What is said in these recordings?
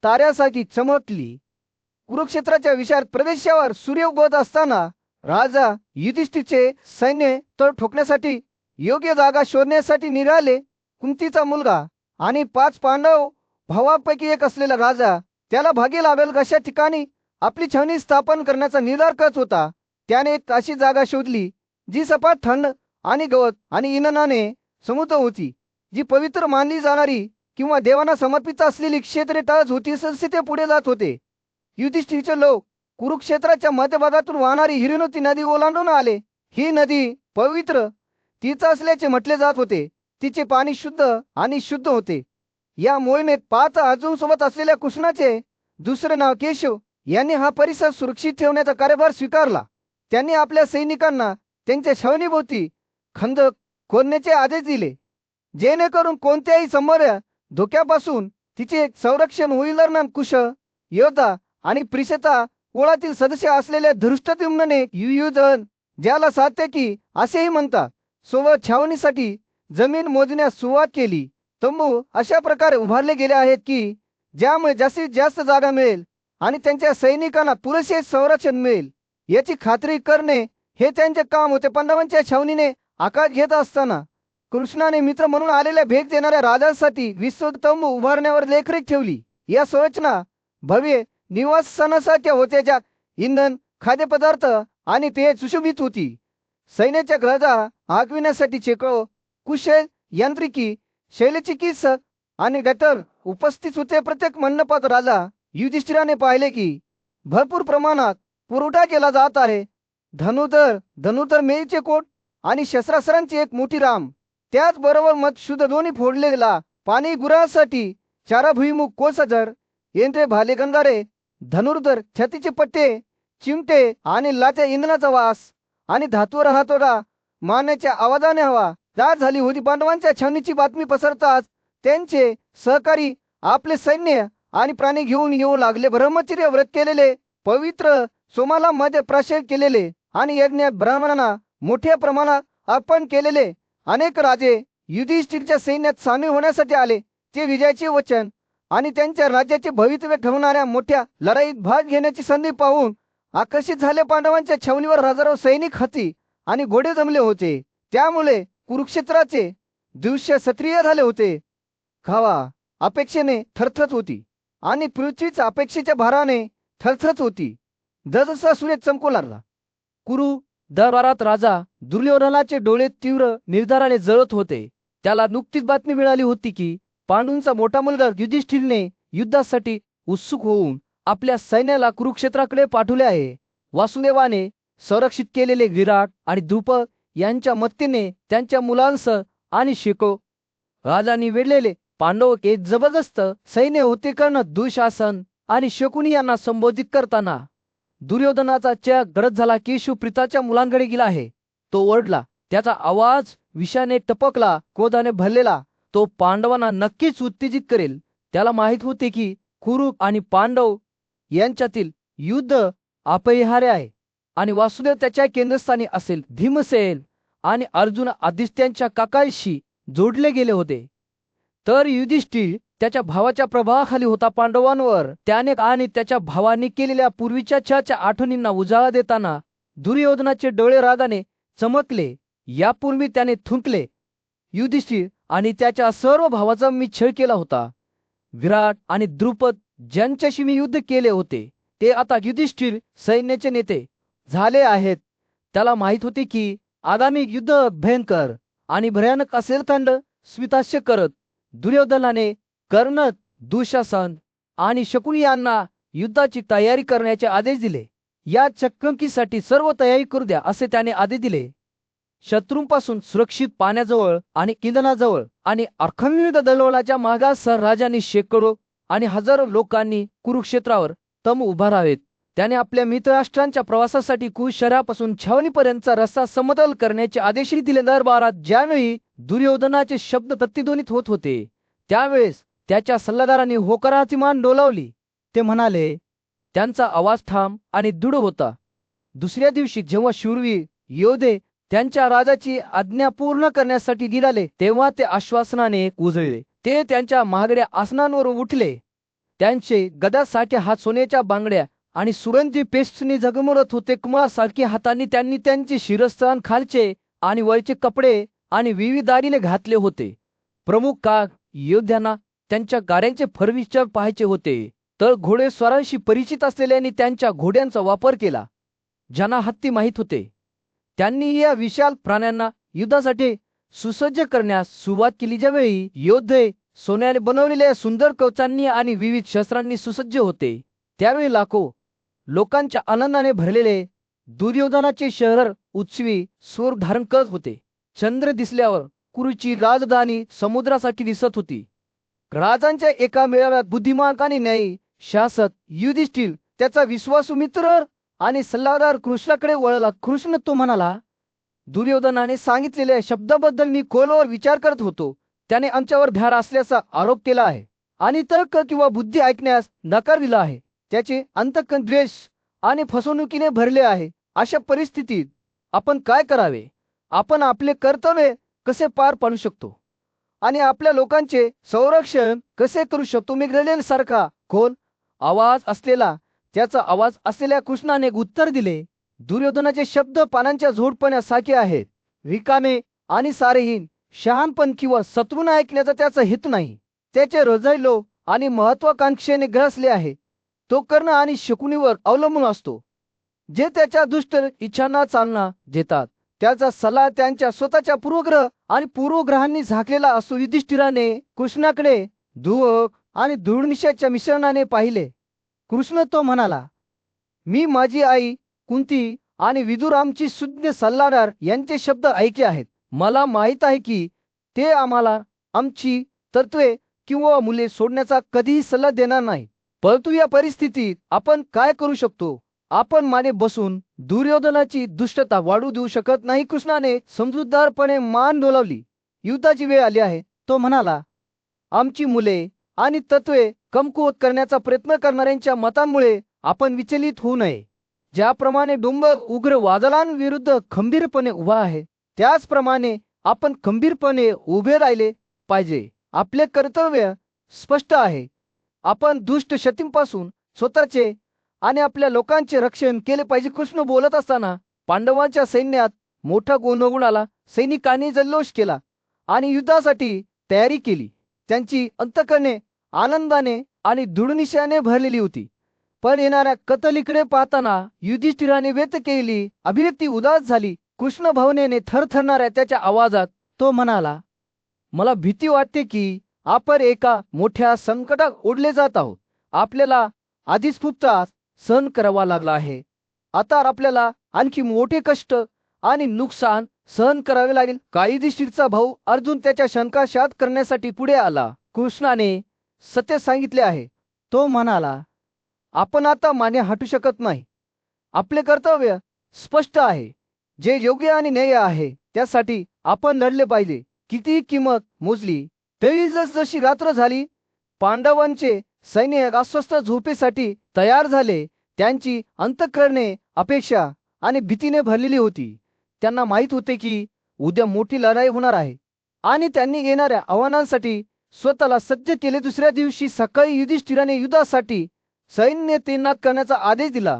ताऱ्यासारखी चमकली. कुरुक्षेत्राच्या विशाल प्रदेशावर सूर्य उगवत असताना राजा युधिष्ठिरचे सैन्य तळ ठोकण्यासाठी योग्य जागा शोधण्यासाठी निघाले. कुंतीचा मुलगा आणि 5 पांडव भावांपैकी एक असलेला राजा त्याला भागी लागेल अशा ठिकाणी आपली छावणी स्थापन करण्याचा निर्धार करत होता. त्याने एक अशी जागा शोधली जी सपाट थंड आणि गवत आणि इनानाने समुद्र होती, जी पवित्र मानली जाणारी किंवा देवांना समर्पित असलेली क्षेत्रे टळत होती. तसे ते पुढे जात होते. युधिष्ठिरचे लोक कुरुक्षेत्राच्या मध्यभागातून वाहणारी हिरण्यवती नदी ओलांडून आले. ही नदी पवित्र तीर्थ असल्याचे म्हटले जात होते. तिचे पाणी शुद्ध आणि शुद्ध होते. या मोहिमेत 5 अर्जुन सोबत असलेल्या कृष्णाचे दुसरे नाव केशव यांनी हा परिसर सुरक्षित ठेवण्याचा कार्यभार स्वीकारला. त्यांनी आपल्या सैनिकांना त्यांच्या छावणीभोवती खंदक खोदण्याचे आदेश दिले, जेणेकरून कोणत्याही संभाव्य धोक्यापासून तिचे संरक्षण होईल. दरम्यान कुश योद्धा आणि प्रिसेता कुळातील सदस्य असलेल्या धृष्टद्युम्नने युयुधन, ज्याला सात्यकी असेही म्हणतात, सोबत छावणीसाठी जमीन मोजण्यास सुरुवात केली. तंबू अशा प्रकारे उभारले गेले आहेत की ज्यामुळे जास्तीत जास्त जागा मिळेल आणि त्यांच्या सैनिकांना पुरेसे संरक्षण मिळेल याची खात्री करणे हे त्यांचे काम होते. पांडवांच्या छावणीने आकार घेत असताना कृष्णाने मित्र म्हणून आलेल्या भेट देणाऱ्या राजांसाठी विस्तृत तंबू उभारण्यावर देखरेख ठेवली. या संरचना भव्य निवासस्थानासारख्या होत्या, ज्यात इंधन, खाद्यपदार्थ आणि पेय सुशोभित होती. सैन्याच्या गरजा भागविण्यासाठी शेकडो कुशल यांत्रिकी, शैलचिकित्सक आणि डॉक्टर उपस्थित होते. प्रत्येक मंडपात राजा युधिष्ठिराने पाहिले की भरपूर प्रमाणात पुरवठा केला जात आहे. धनुधर मेळीचे कोट आणि शस्त्रास्त्रांची एक मोठी राम, त्याचबरोबर मध शुद्ध दोन्ही फोडलेला पाणी गुरासाठी चाराभुईमुख कोसजर यंत्रे, भाले गंगारे, धनुर्धर, छातीचे पट्टे, चिमटे आणि लाच्या इंधनाचा वास आणि धातूवर हातोडा मारण्याच्या आवाजाने हवा दाट झाली होती. पांडवांच्या छावणीची बातमी पसरताच त्यांचे सहकारी आपले सैन्य आणि प्राणी घेऊन येऊ लागले. ब्रह्मचर्य व्रत केलेले, पवित्र सोमाला मध्ये प्राशन केलेले आणि यज्ञ ब्राह्मणांना मोठ्या प्रमाणात अर्पण केलेले अनेक राजे युधिष्ठिरच्या सैन्यात सामील होण्यासाठी आले. ते विजयाचे वचन आणि त्यांच्या राज्याचे भवितव्य ठरवणाऱ्या मोठ्या लढाईत भाग घेण्याची संधी पाहून आकर्षित झाले. पांडवांच्या छावणीवर हजारो सैनिक, हत्ती आणि घोडे जमले होते. त्यामुळे कुरुक्षेत्राचे दृश्य सक्रिय झाले होते. हवा अपेक्षेने थरथरत होती आणि पृथ्वीच अपेक्षेच्या भाराने थरथरत होती. जसजसा सूर्य चमकू लागला, कुरु दरबारात राजा दुर्योधनाचे डोळे तीव्र निर्धाराने जळत होते. त्याला नुकतीच बातमी मिळाली होती की पांडूंचा मोठा मुलगा युधिष्ठिरने युद्धासाठी उत्सुक होऊन आपल्या सैन्याला कुरुक्षेत्राकडे पाठवले आहे. वासुदेवाने संरक्षित केलेले विराट आणि द्रुपद यांच्या मदतीने त्यांच्या मुलांसह आणि शेकडो राजांनी वेढलेले पांडव एक जबरदस्त सैन्य होते. कर्ण, दुःशासन आणि शकुनी यांना संबोधित करताना दुर्योधनाचा चेहरा गडद झाला. केशव प्रीताच्या मुलांकडे गेला आहे, तो ओरडला. त्याचा आवाज विषाने टपकला, क्रोधाने भरलेला. तो पांडवांना नक्कीच उत्तेजित करेल. त्याला माहित होते की कुरु आणि पांडव यांच्यातील युद्ध अपरिहार्य आहे आणि वासुदेव त्याच्या केंद्रस्थानी असेल. भीमसेन आणि अर्जुन आधीच त्यांच्या काकाशी जोडले गेले होते, तर युधिष्ठिर त्याच्या भावाच्या प्रभावाखाली होता. पांडवांवर त्याने आणि त्याच्या भावांनी केलेल्या पूर्वीच्या छळाच्या आठवणींना उजाळा देताना दुर्योधनाचे डोळे रागाने चमकले. यापूर्वी त्याने थुंकले, युधिष्ठिर आणि त्याच्या सर्व भावाचा मी छळ केला होता. विराट आणि द्रुपद ज्यांच्याशी मी युद्ध केले होते ते आता युधिष्ठिर सैन्याचे नेते झाले आहेत. त्याला माहित होते की आगामी युद्ध भयंकर आणि भयानक असेल. खंड स्मितास्य करत दुर्योधनाने कर्ण, दुःशासन आणि शकुनी यांना युद्धाची तयारी करण्याचे आदेश दिले. या चकमकीसाठी सर्व तयारी करू द्या असे त्याने आदेश दिले. शत्रूंपासून सुरक्षित पाण्याजवळ आणि इंधनाजवळ आणि अर्खविविध दलोलाच्या मागास राजांनी शेकडो आणि हजारो लोकांनी कुरुक्षेत्रावर तंबू उभारावेत. त्याने आपल्या मित्रराष्ट्रांच्या प्रवासासाठी कुश शहरापासून छावणीपर्यंतचा रस्ता समतल करण्याचे आदेशही दिले. दरबारात ज्यावेळी दुर्योधनाचे शब्द प्रतिध्वनित होत होते त्यावेळेस त्याच्या सल्लागारांनी होकाराची मान डोलावली. ते म्हणाले, त्यांचा आवाज ठाम आणि दृढ होता. दुसऱ्या दिवशी जेव्हा शूरवीर योद्धे त्यांच्या राजाची आज्ञा पूर्ण करण्यासाठी निघाले तेव्हा ते आश्वासनाने उजळले. ते त्यांच्या महागड्या आसनांवर उठले. त्यांचे गदासारखे हात सोन्याच्या बांगड्या आणि सुगंधी पेस्टने झगमगत होते. कुमारासारखे हातांनी त्यांनी त्यांचे शिरस्त्राण, खालचे आणि वरचे कपडे आणि विविध दागिने घातले होते. प्रमुख काळ योद्ध्यांना त्यांच्या गाड्यांचे फर्निचर पाहायचे होते, तर घोडेस्वारांशी परिचित असलेल्यांनी त्यांच्या घोड्यांचा वापर केला. ज्यांना हत्ती माहीत होते त्यांनी या विशाल प्राण्यांना युद्धासाठी सुसज्ज करण्यास सुरुवात केली. ज्यावेळी योद्धे सोन्याने बनवलेल्या सुंदर कवचांनी आणि विविध शस्त्रांनी सुसज्ज होते, त्यावेळी लाखो लोकांच्या आनंदाने भरलेले दुर्योधनाचे शहर उत्सवी स्वरूप धारण करत होते. चंद्र दिसल्यावर कुरूची राजधानी समुद्रासारखी दिसत होती. राजांच्या एका मेळाव्यात बुद्धिमान आणि न्यायी शासक युधिष्ठिर त्याचा विश्वासू मित्र आणि सल्लागार कृष्णाकडे वळला. कृष्ण तो म्हणाला, दुर्योधनाने सांगितलेल्या शब्दाबद्दल मी खोलवर विचार करत होतो. त्याने आमच्यावर भ्यार असल्याचा आरोप केला आहे आणि तर्क किंवा बुद्धी ऐकण्यास नकार दिला आहे. त्याचे अंतःकरण द्वेष आणि फसवणुकीने भरले आहे. अशा परिस्थितीत आपण काय करावे? आपण आपले कर्तव्य कसे पार पाडू शकतो आणि आपल्या लोकांचे संरक्षण कसे करू शकतो? मेघरलेसारखा खोल आवाज असलेला, त्याचा आवाज असलेल्या कृष्णाने उत्तर दिले, दुर्योधनाचे शब्द पानांच्या झोडपण्यासारखे आहेत. रिकामे आणि सारेहीन शहाणपण किंवा शत्रूंना ऐकण्याचा त्याचा हेतू नाही. त्याचे हृदय लोभ आणि महत्वाकांक्षेने ग्रासले आहे. तो कर्ण आणि शकुनीवर अवलंबून असतो, जे त्याच्या दुष्ट इच्छांना चालना देतात. त्याचा सल्ला त्यांच्या स्वतःच्या पूर्वग्रह आणि पूर्वग्रहांनी झाकलेला असतो. युधिष्ठिराने कृष्णाकडे दुःख आणि दृढनिश्चयाच्या मिश्रणाने पाहिले. कृष्ण तो म्हणाला, मी माझी आई कुंती आणि विदुर आमची सुज्ञ सल्लागार यांचे शब्द ऐकले आहेत. मला माहीत आहे की ते आम्हाला आमची तत्वे किंवा मुले सोडण्याचा कधीही सल्ला देणार नाही. परंतु या परिस्थितीत आपण काय करू शकतो? आपण माने बसून दुर्योधनाची दुष्टता वाढू देऊ शकत नाही. कृष्णाने समजूतदारपणे मान डोलावली. युद्धाची वेळ आली आहे, तो म्हणाला. आमची मुले आणि तत्वे कमकुवत करण्याचा प्रयत्न करणाऱ्यांच्या मतांमुळे आपण विचलित होऊ नये. ज्याप्रमाणे डोंगर उग्र वादळांविरुद्ध खंबीरपणे उभा आहे, त्याचप्रमाणे आपण खंबीरपणे उभे राहिले पाहिजे. आपले कर्तव्य स्पष्ट आहे. आपण दुष्ट शक्तींपासून स्वतःचे आणि आपल्या लोकांचे रक्षण केले पाहिजे. कृष्ण बोलत असताना पांडवांच्या सैन्यात मोठा गोंधळ आला. सैनिकांनी जल्लोष केला आणि युद्धासाठी तयारी केली. त्यांची अंतःकरणे आनंदाने आणि दृढनिश्चयाने भरलेली होती. पण येणाऱ्या कत्तलीकडे पाहताना युधिष्ठिराने व्यक्त केलेली अभिव्यक्ती उदास झाली. कृष्ण भावनेने थरथरणाऱ्या त्याच्या आवाजात तो म्हणाला, मला भीती वाटते की आपण एका मोठ्या संकटात ओढले जात आहोत. आपल्याला आधीच खूप त्रास सहन करावा लागला आहे. आता आपल्याला आणखी मोठे कष्ट आणि नुकसान सहन करावे लागेल. युधिष्ठिरचा भाऊ अर्जुन त्याच्या शंका शांत करण्यासाठी पुढे आला. कृष्णाने सत्य सांगितले आहे, तो म्हणाला, आपण आता माने हटू शकत नाही. आपले कर्तव्य स्पष्ट आहे. जे योग्य आणि न्याय आहे त्यासाठी आपण लढले पाहिजे, किती किंमत मोजली तरी. जशी रात्र झाली, पांडवांचे सैन्य अस्वस्थ झोपेसाठी तयार झाले. त्यांची अंतःकरणे अपेक्षा आणि भीतीने भरलेली होती. त्यांना माहीत होते की उद्या मोठी लढाई होणार आहे आणि त्यांनी येणाऱ्या आव्हानांसाठी स्वतःला सज्ज केले. दुसऱ्या दिवशी सकाळी युधिष्ठिराने युद्धासाठी सैन्य तैनात करण्याचा आदेश दिला.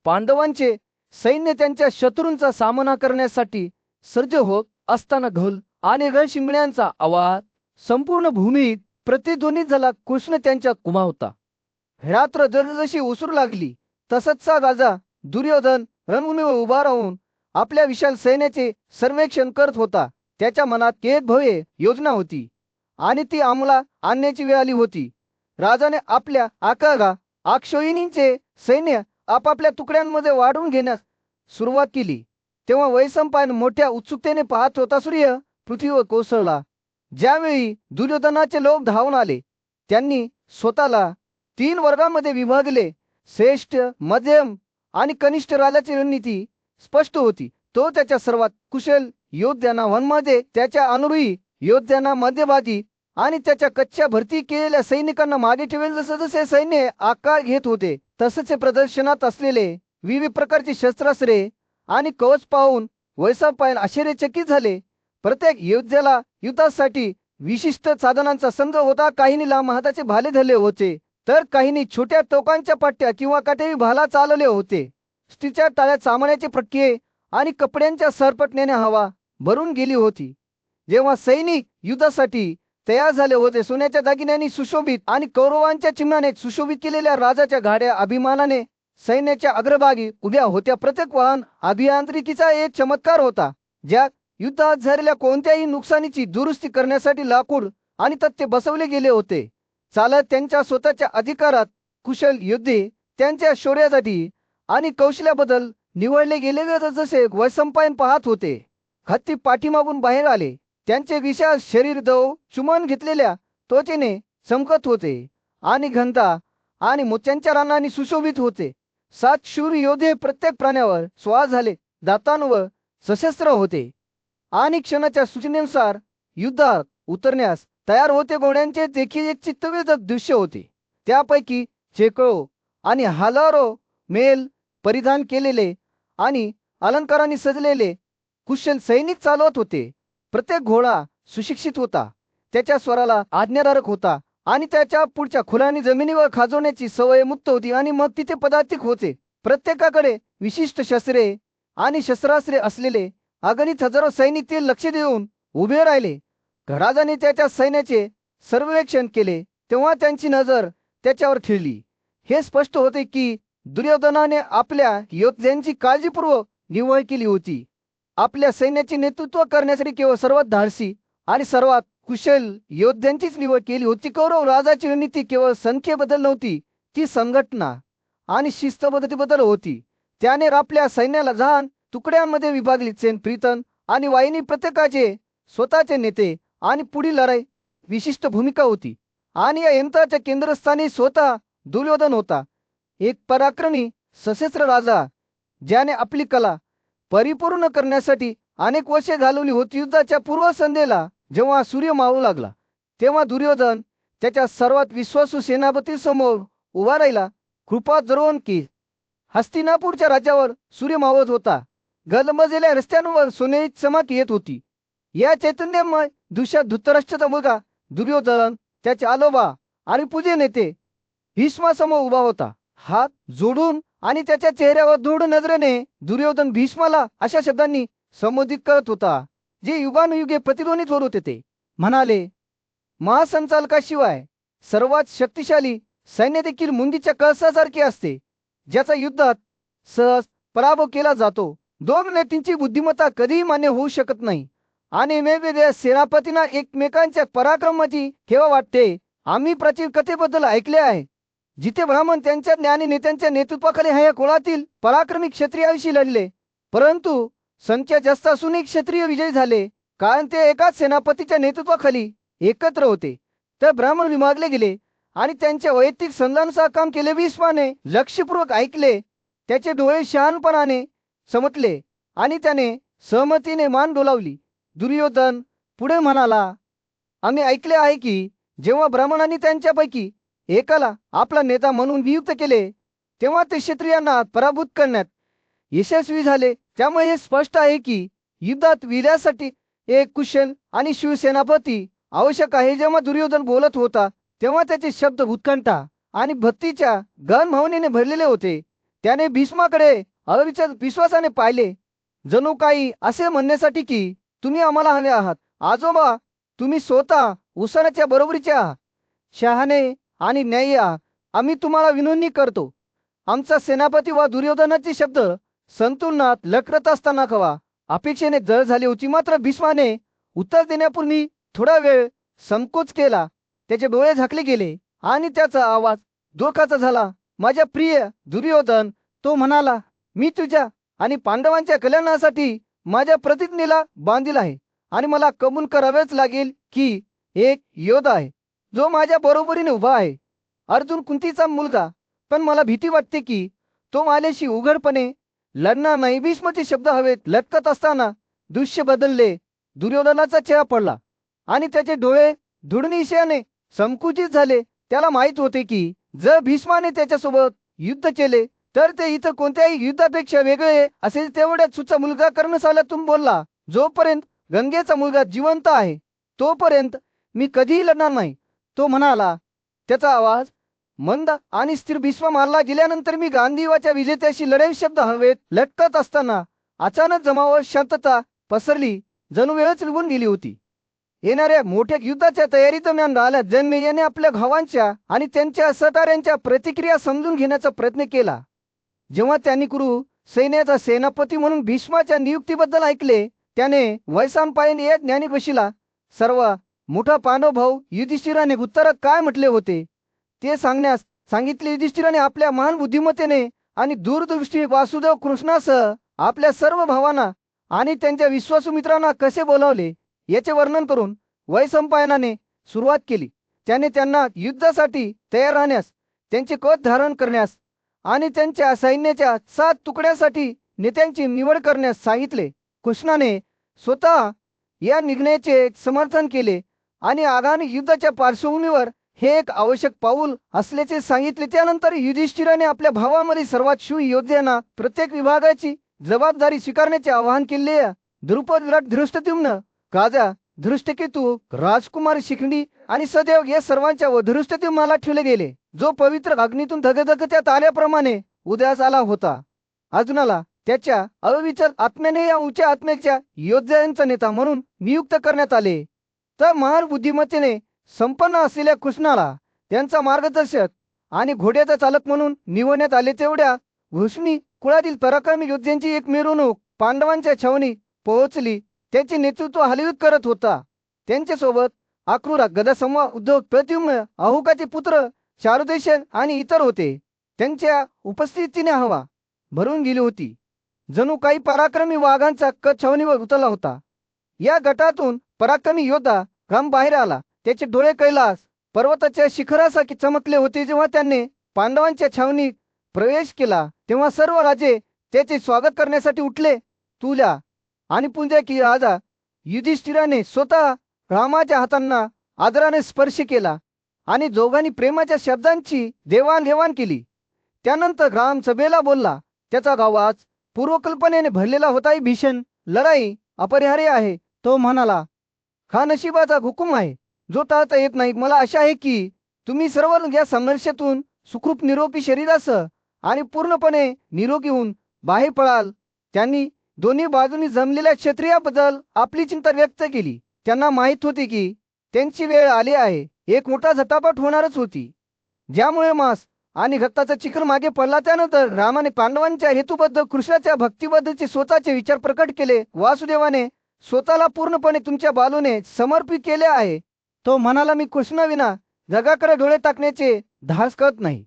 पांडवांचे सैन्य त्यांच्या शत्रूंचा सामना करण्यासाठी सज्ज होत असताना घोल आणि रणशिंगण्यांचा आवाज संपूर्ण भूमीत प्रतिध्वनित झाला. कृष्ण त्यांच्या कुमा होता. रात्र जसजशी उसरू लागली तसचा राजा दुर्योधन रणभूमीवर उभा राहून आपल्या विशाल सैन्याचे सर्वेक्षण करत होता. त्याच्या मनात एक भव्य योजना होती आणि ती अंमलात आणण्याची वेळ आली होती. राजाने आपल्या 11 अक्षौहिणींचे सैन्य आपापल्या तुकड्यांमध्ये वाढवून घेण्यास सुरुवात केली. तेव्हा वैशंपायन मोठ्या उत्सुकतेने पाहत होता. सूर्य पृथ्वीवर कोसळला. ज्यावेळी दुर्योधनाचे लोक धावून आले, त्यांनी स्वतःला 3 वर्गांमध्ये विभागले. श्रेष्ठ, मध्यम आणि कनिष्ठ राजाची रणनीती स्पष्ट होती. तो त्याच्या सर्वात कुशल योद्ध्यांना वनमध्ये, त्याच्या अनुरूही योद्ध्यांना मध्यभागी आणि त्याच्या कच्च्या भरती केलेल्या सैनिकांना मागे ठेवेल. जसे जसे सैन्य आकार घेत होते तसेच प्रदर्शनात असलेले विविध प्रकारची शस्त्रास्त्रे आणि कवच पाहून वैशंपायन आश्चर्यचकित झाले. प्रत्येक योद्ध्याला युद्धासाठी विशिष्ट साधनांचा संच होता. काहींनी लांब हाताचे भाले धरले होते, तर काहींनी छोट्या तोफांच्या पट्ट्या किंवा काटेरी भाला चालवले होते. स्त्रीच्या टाळ्यात सामानाचे फटके आणि कपड्यांच्या सरपटण्याने हवा भरून गेली होती. जेव्हा सैनिक युद्धासाठी तयार झाले होते, सोन्याच्या दागिन्यांनी सुशोभित आणि कौरवांच्या चिन्हाने सुशोभित केलेल्या राजाच्या गाड्या अभिमानाने सैन्याच्या अग्रभागी उभ्या होत्या. प्रत्येक वाहन अभियांत्रिकीचा एक चमत्कार होता, ज्यात युद्धात झालेल्या कोणत्याही नुकसानीची दुरुस्ती करण्यासाठी लाकूड आणि तथ्य बसवले गेले होते. चालक त्यांच्या स्वतःच्या अधिकारात कुशल योद्धे त्यांच्या शौर्यासाठी आणि कौशल्याबद्दल निवडले गेलेले जसे वैसंपायन पाहत होते. हत्ती पाठीमागून बाहेर आले. त्यांचे विशाल शरीर दव चुंबन घेतलेल्या त्वचेने चमकत होते आणि घनता आणि मोत्यांच्या रानांनी सुशोभित होते. 7 शूर योद्धे प्रत्येक प्राण्यावर स्वार झाले, दातांवर सशस्त्र होते आणि क्षणाच्या सूचनेनुसार युद्धात उतरण्यास तयार होते. घोड्यांचे देखील एक चित्तवेधक दृश्य होते. त्यापैकी शेकडो आणि हजारो मेल परिधान केलेले आणि अलंकारांनी सजलेले कुशल सैनिक चालवत होते. प्रत्येक घोडा सुशिक्षित होता, त्याच्या स्वराला आज्ञाधारक होता आणि त्याच्या पुढच्या खुरांनी जमिनीवर खाजवण्याची सवय मुक्त होती आणि मग तिथे पदातिक होते. प्रत्येकाकडे विशिष्ट शस्त्रे आणि शस्त्रास्त्रे असलेले अगणित हजारो सैनिक ते लक्ष देऊन उभे राहिले. राजाने त्याच्या सैन्याचे सर्वेक्षण केले तेव्हा त्यांची नजर त्याच्यावर ठेवली. हे स्पष्ट होते की दुर्योधनाने आपल्या योद्ध्यांची काळजीपूर्वक निवड केली होती. आपल्या सैन्याचे नेतृत्व करण्यासाठी केवळ सर्वात धाडसी आणि सर्वात कुशल योद्ध्यांचीच निवड केली होती. कौरव राजाची रणनीती केवळ संख्येबद्दल नव्हती, ती संघटना आणि शिस्तबद्धतेबद्दल होती. त्याने आपल्या सैन्याला लहान तुकड्यांमध्ये विभागली. सेन, प्रीतन आणि वाहिनी प्रत्येकाचे स्वतःचे नेते आणि पुढील लढाई विशिष्ट भूमिका होती. आणि या यंत्राच्या केंद्रस्थानी स्वतः दुर्योधन होता, एक पराक्रमी सशस्त्र राजा ज्याने आपली कला परिपूर्ण करण्यासाठी अनेक वर्षे घालवली होती. युद्धाच्या पूर्वसंध्येला जेव्हा सूर्य मावळू लागला तेव्हा दुर्योधन त्याच्या सर्वात विश्वासू सेनापती समोर उभा राहिला. कृपा जरवून की हस्तिनापूरच्या राज्यावर सूर्य मावळत होता. गजबजलेल्या रस्त्यांवर सोनेरी चमक येत होती. या चैतन्यमय दृश्यात धृतराष्ट्राचा मुलगा दुर्योधन त्याचे आजोबा आणि पूज्य नेते भीष्मासमोर उभा होता, हात जोडून, आणि त्याच्या चेहऱ्यावर दृढ नजरेने दुर्योधन भीष्माला अशा शब्दांनी संबोधित करत होता जे युगानुयुगे प्रतिध्वनित होत होते. ते म्हणाले, महासंचालकाशिवाय सर्वात शक्तिशाली सैन्य देखील मुंगीच्या कळसासारखे असते, ज्याचा युद्धात सहज पराभव केला जातो. 2 नेत्यांची बुद्धिमत्ता कधीही मान्य होऊ शकत नाही आणि वेगवेगळ्या सेनापतींना एकमेकांच्या पराक्रमाची ठेवा वाटते. आम्ही प्राचीन कथेबद्दल ऐकले आहे, जिथे ब्राह्मण त्यांच्या ज्ञानी नेत्यांच्या नेतृत्वाखाली ह्या कुळातील पराक्रमी क्षत्रियाविषयी लढले, परंतु संख्या जास्त असूनही क्षत्रिय विजयी झाले, कारण ते एकाच सेनापतीच्या नेतृत्वाखाली एकत्र होते. तर ब्राह्मण विभागले गेले आणि त्यांच्या वैयक्तिक संधानानुसार काम केले. भीष्माने लक्षपूर्वक ऐकले, त्याचे डोळे शहाणपणाने चमकले आणि त्याने सहमतीने मान डोलावली. दुर्योधन पुढे म्हणाला, आम्ही ऐकले आहे की जेव्हा ब्राह्मणांनी त्यांच्यापैकी एकाला आपला नेता म्हणून नियुक्त केले तेव्हा ते क्षत्रियांना पराभूत करण्यात यशस्वी झाले. त्यामुळे हे स्पष्ट आहे की युद्धात विजयासाठी एक कुशल आणि शूर सेनापती आवश्यक आहे. जेव्हा दुर्योधन बोलत होता तेव्हा त्याचे शब्द उत्कंठा आणि भक्तीच्या गहन भावनेने भरलेले होते. त्याने भीष्माकडे अविचल विश्वासाने पाहिले, जणू काही असे म्हणण्यासाठी की तुम्ही आम्हाला हवे आहात आजोबा, तुम्ही स्वतः उसनाच्या बरोबरीचे आहात, शहाणे आणि न्यायी आहात. आम्ही तुम्हाला विनवणी करतो. आमचा सेनापती व दुर्योधनाचे शब्द संतुलनात लखरत असताना कवा अपेक्षेने जळ झाली होती. मात्र भीष्माने उत्तर देण्यापूर्वी थोडा वेळ संकोच केला. त्याचे डोळे झाकले गेले आणि त्याचा आवाज दुःखाचा झाला. माझ्या प्रिय दुर्योधन, तो म्हणाला, मी तुझ्या आणि पांडवांच्या कल्याणासाठी माझ्या प्रतिज्ञेला बांधील आहे आणि मला कबूल करावेच लागेल की एक योद्धा आहे जो माझ्या बरोबरीने उभा आहे, अर्जुन कुंतीचा मुलगा. पण मला भीती वाटते की तो माझ्याशी उघडपणे लढणार नाही. भीष्माचे शब्द हवेत लटकत असताना दृश्य बदलले. दुर्योधनाचा चेहरा पडला आणि त्याचे डोळे धुडनिशयाने संकुचित झाले. त्याला माहित होते की जर भीष्माने त्याच्यासोबत युद्ध केले तर ते इतर कोणत्याही युद्धापेक्षा वेगळे असेल. तेवढ्यात सुचा मुलगा कर्णसालातून बोलला, जोपर्यंत गंगेचा मुलगा जिवंत आहे तोपर्यंत मी कधीही लढणार नाही. तो म्हणाला, त्याचा आवाज मंद आणि स्थिर भीष्म मारला गेल्यानंतर मी गांधीवाच्या विजेत्याशी लढाई शब्द हवेत लटकत असताना अचानक जमावावर शांतता पसरली, जणू वेळच निघून गेली होती. येणाऱ्या मोठ्या युद्धाच्या तयारी दरम्यान राहिला जनमेजयाने आपल्या भावांच्या आणि त्यांच्या सहकाऱ्यांच्या प्रतिक्रिया समजून घेण्याचा प्रयत्न केला. जेव्हा त्यांनी कुरु सैन्याचा सेनापती म्हणून भीष्माच्या नियुक्तीबद्दल ऐकले, त्याने वैशंपायन या ज्ञानी ऋषीला सर्व मोठा पांडव भाऊ युधिष्ठिराने उत्तरात काय म्हटले होते ते सांगण्यास सांगितले. युधिष्ठिराने आपल्या महान बुद्धिमत्तेने आणि दूरदृष्टी वासुदेव कृष्णासह आपल्या सर्व भावांना आणि त्यांच्या विश्वासू मित्रांना कसे बोलावले याचे वर्णन करून वैशंपायनाने सुरुवात केली. त्याने त्यांना युद्धासाठी तयार राहण्यास, त्यांचे कवच धारण करण्यास आणि त्यांच्या सैन्याच्या 7 तुकड्यांसाठी नेत्यांची निवड करण्यास सांगितले. कृष्णाने स्वतः या निर्णयाचे समर्थन केले आणि आगामी युद्धाच्या पार्श्वभूमीवर हे एक आवश्यक पाऊल असल्याचे सांगितले. त्यानंतर युधिष्ठिराने आपल्या भावामध्ये सर्वात शूर योद्ध्यांना प्रत्येक विभागाची जबाबदारी स्वीकारण्याचे आवाहन केले. द्रुपद, विराट, धृष्टद्युम्न, राजा धृष्टकेतू, राजकुमार शिखंडी आणि सदैव या सर्वांच्या व धृष्टद्युम्नाला ठेवले गेले, जो पवित्र अग्नीतून धगधगत्या ताऱ्याप्रमाणे उदयास आला होता. अर्जुनाला त्याच्या अविचल आत्म्याने या उच्च आत्म्याच्या योद्ध्यांचा नेता म्हणून नियुक्त करण्यात आले. तर महान बुद्धिमत्तेने संपन्न असलेल्या कृष्णाला त्यांचा मार्गदर्शक आणि घोड्याचा चालक म्हणून निवडण्यात आले. तेवढ्या वृष्णी कुळातील पराक्रमी योद्ध्यांची एक मिरवणूक पांडवांच्या छावणी पोहोचली. त्याचे नेतृत्व हलवित करत होता. त्यांच्यासोबत अक्रूरा, गदासंवा, उद्धव, प्रद्युम्न, अहुकाचे पुत्र चारुदेशन आणि इतर होते. त्यांच्या उपस्थितीने हवा भरून गेली होती, जणू काही पराक्रमी वाघांचा कच छावणीवर उतरला होता. या गटातून पराक्रमी योद्धा राम बाहेर आला. त्याचे डोळे कैलास पर्वताच्या शिखरासारखे चमकले होते. जेव्हा त्याने पांडवांच्या छावणीत प्रवेश केला तेव्हा सर्व राजे त्याचे स्वागत करण्यासाठी उठले. तुल्या आणि पुंजा की राजा युधिष्ठिराने स्वतः रामाच्या हातांना आदराने स्पर्श केला आणि दोघांनी प्रेमाच्या शब्दांची देवाणघेवाण केली. त्यानंतर राम सभेला बोलला. त्याचा आवाज पूर्वकल्पनेने भरलेला होता. भीषण लढाई अपरिहार्य आहे. तो म्हणाला, हा नशिबाचा हुकूम आहे जो टाळता येत नाही. मला आशा आहे की तुम्ही सर्व या संघर्षातून सुखरूप निरोगी शरीरासह आणि पूर्णपणे निरोगी होऊन बाहेर पडाल. त्यांनी दोन्ही बाजूंनी जमलेल्या क्षत्रियाबद्दल आपली चिंता व्यक्त केली. त्यांना माहित होती की त्यांची वेळ आली आहे. एक मोठा झटापट होणारच होती, ज्यामुळे मांस आणि रक्ताचा चिखल मागे पडला. त्यानंतर रामाने पांडवांच्या हेतूबद्दल, कृष्णाच्या भक्तीबद्दलचे स्वतःचे विचार प्रकट केले. वासुदेवाने स्वतःला पूर्णपणे तुमच्या बाजूने समर्पित केले आहे. तो म्हणाला, मी कृष्णाविना जगाकडे डोळे टाकण्याचे धाडस करत नाही.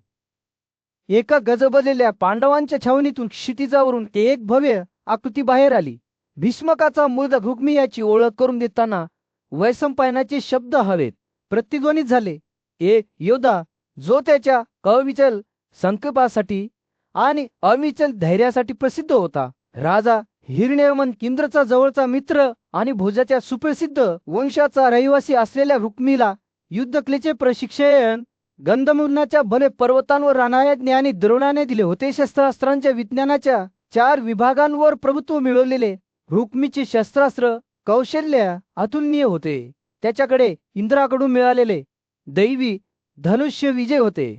एका गजबजलेल्या पांडवांच्या छावणीतून क्षितिजावरून एक भव्य आकृती बाहेर आली. भीष्मकाचा मुलगा रुक्मी याची ओळख करून देताना वैशंपायनाचे शब्द हवेत प्रतिध्वनित झाले. एक योद्धा जो त्याच्या अविचल संकल्पासाठी आणि अविचल धैर्यासाठी प्रसिद्ध होता. राजा हिरण्यवर्मन इंद्रचा जवळचा मित्र आणि भोजाच्या सुप्रसिद्ध वंशाचा रहिवासी असलेल्या रुक्मीला युद्धकलेचे प्रशिक्षण गंधमूलनाच्या भले पर्वतांवर राहणाऱ्या ज्ञानी द्रोणाने दिले होते. शस्त्रास्त्रांच्या विज्ञानाच्या 4 विभागांवर प्रभुत्व मिळवलेले रुक्मीचे शस्त्रास्त्र कौशल्य अतुलनीय होते. त्याच्याकडे इंद्राकडून मिळालेले दैवी धनुष्य विजय होते,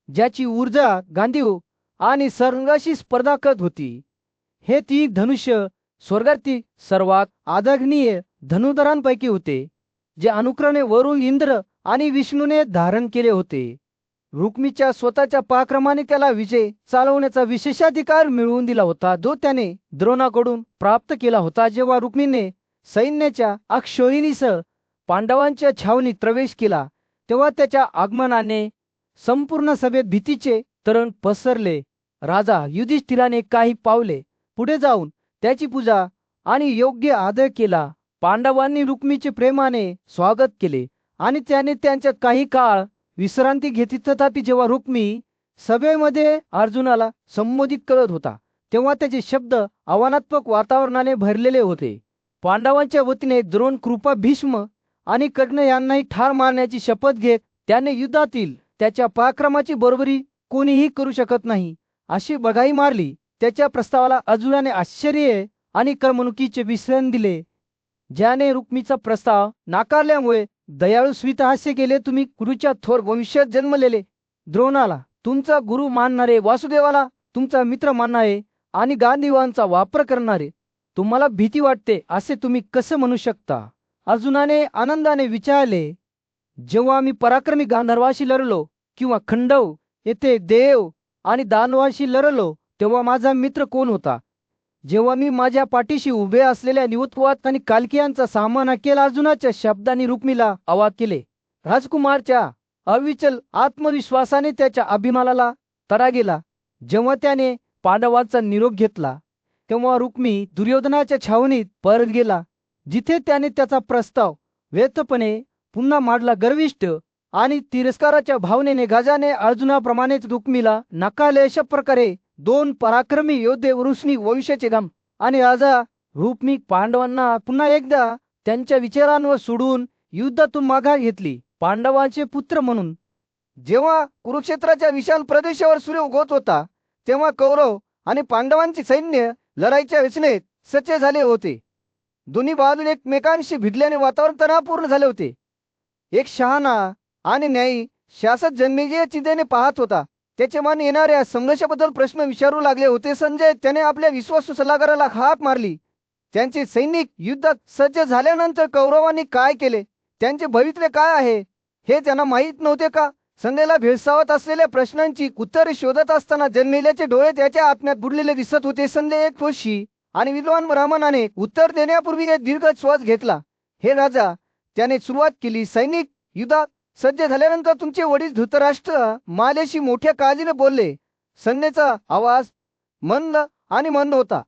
ज्याची ऊर्जा गांधीव आणि संघर्षाशी स्पर्धा करत होती. हे 3 धनुष्य स्वर्गातील सर्वात आदरणीय धनुधरांपैकी होते, जे अनुक्रमे वरुण, इंद्र आणि विष्णूने धारण केले होते. रुक्मीच्या स्वतःच्या पराक्रमाने त्याला विजय चालवण्याचा विशेषाधिकार मिळवून दिला होता, जो त्याने द्रोणाकडून प्राप्त केला होता. जेव्हा रुक्मीने सैन्याच्या अक्षोहिणीसह पांडवांच्या छावणीत प्रवेश केला तेव्हा त्याच्या आगमनाने संपूर्ण सभेत भीतीचे तरण पसरले. राजा युधिष्ठिराने काही पावले पुढे जाऊन त्याची पूजा आणि योग्य आदर केला. पांडवांनी रुक्मीचे प्रेमाने स्वागत केले आणि त्याने त्यांच्यात काही काळ विश्रांती घेतली. तथापि जेव्हा रुक्मी सभेमध्ये अर्जुनाला संबोधित करत होता तेव्हा त्याचे शब्द आव्हानात्मक वातावरणाने भरलेले होते. पांडवांच्या वतीने द्रोण, कृपा, भीष्म आणि कर्ण यांनाही ठार मारण्याची शपथ घेत त्याने युद्धातील त्याच्या पराक्रमाची बरोबरी कोणीही करू शकत नाही अशी बघाई मारली. त्याच्या प्रस्तावाला अर्जुनाने आश्चर्य आणि करमणुकीचे विश्रांती दिले. ज्याने रुक्मीचा प्रस्ताव नाकारल्यामुळे दयाळू स्मितहास्य केले. तुम्ही कुरुच्या थोर वंशात जन्मलेले द्रोणाला तुमचा गुरु मानणारे, वासुदेवाला तुमचा मित्र मानणारे आणि गांधीवांचा वापर करणारे तुम्हाला भीती वाटते असे तुम्ही कसे म्हणू शकता? अर्जुनाने आनंदाने विचारले, जेव्हा मी पराक्रमी गांधर्वाशी लढलो किंवा खंडव येथे देव आणि दानवाशी लढलो तेव्हा माझा मित्र कोण होता? जेव्हा मी माझ्या पाठीशी उभे असलेल्या निवत्वात आणि कालकियांचा सामना केला, अर्जुनाच्या शब्दांनी रुक्मिला आवाज केले. राजकुमारच्या अविचल आत्मविश्वासाने त्याच्या अभिमानाला तडा गेला. जेव्हा त्याने पांडवांचा निरोप घेतला तेव्हा रुक्मी दुर्योधनाच्या छावणीत परत गेला, जिथे त्याने त्याचा प्रस्ताव व्यर्थपणे पुन्हा मांडला. गर्विष्ठ आणि तिरस्काराच्या भावनेने गजाने अर्जुनाप्रमाणेच रुक्मीला नकारले. अशा प्रकारे दोन पराक्रमी योद्धे वृष्णी वंशाचे गाम आणि राजा रुक्मी पांडवांना पुन्हा एकदा त्यांच्या विचारांवर सोडून युद्धातून माघार घेतली. पांडवांचे पुत्र म्हणून जेव्हा कुरुक्षेत्राच्या विशाल प्रदेशावर सूर्य उगवत होता तेव्हा कौरव आणि पांडवांचे सैन्य लढाईच्या वेचनेत सज्ज झाले होते. दोन्ही बाजूने एकमेकांशी भिडल्याने वातावरण तणावपूर्ण झाले होते. एक शहाणा आणि न्यायी शासक जन्मेजय चिंतेने पाहत होता. त्याचे मन येणाऱ्या संघर्षाबद्दल प्रश्न विचारू लागले होते. संजय त्याने आपल्या विश्वासू सल्लागाराला हाक मारली. त्यांचे सैनिक युद्धात सज्ज झाल्यानंतर कौरवांनी काय केले, त्यांचे भवितव्य काय आहे हे त्यांना माहीत नव्हते का? संजयला भेडसावत असलेल्या प्रश्नांची उत्तरे शोधत असताना जन्मेल्याचे डोळे त्याच्या आत्म्यात बुडलेले दिसत होते. संजय एक ठोशी आणि विद्वान ब्राह्मणाने उत्तर देण्यापूर्वी एक दीर्घ श्वास घेतला. हे राजा, त्याने सुरुवात केली, सैनिक युद्धात सज्ज झाल्यानंतर तुमचे वडील धृतराष्ट्र मालेशी मोठ्या काळजीने बोलले. संजयचा आवाज मंद आणि मंद होता,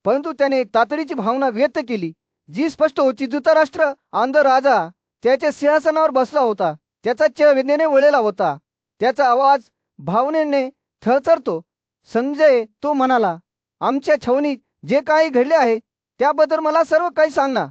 परंतु त्याने एक तातडीची भावना व्यक्त केली जी स्पष्ट होती. धृतराष्ट्र अंध राजा त्याच्या सिंहासनावर बसला होता. त्याचा चेहरा वेदनेने वळलेला होता. त्याचा आवाज भावनेने थरथरतो. संजय, तो म्हणाला, आमच्या छावणीत जे काही घडले आहे त्याबद्दल मला सर्व काही सांगना.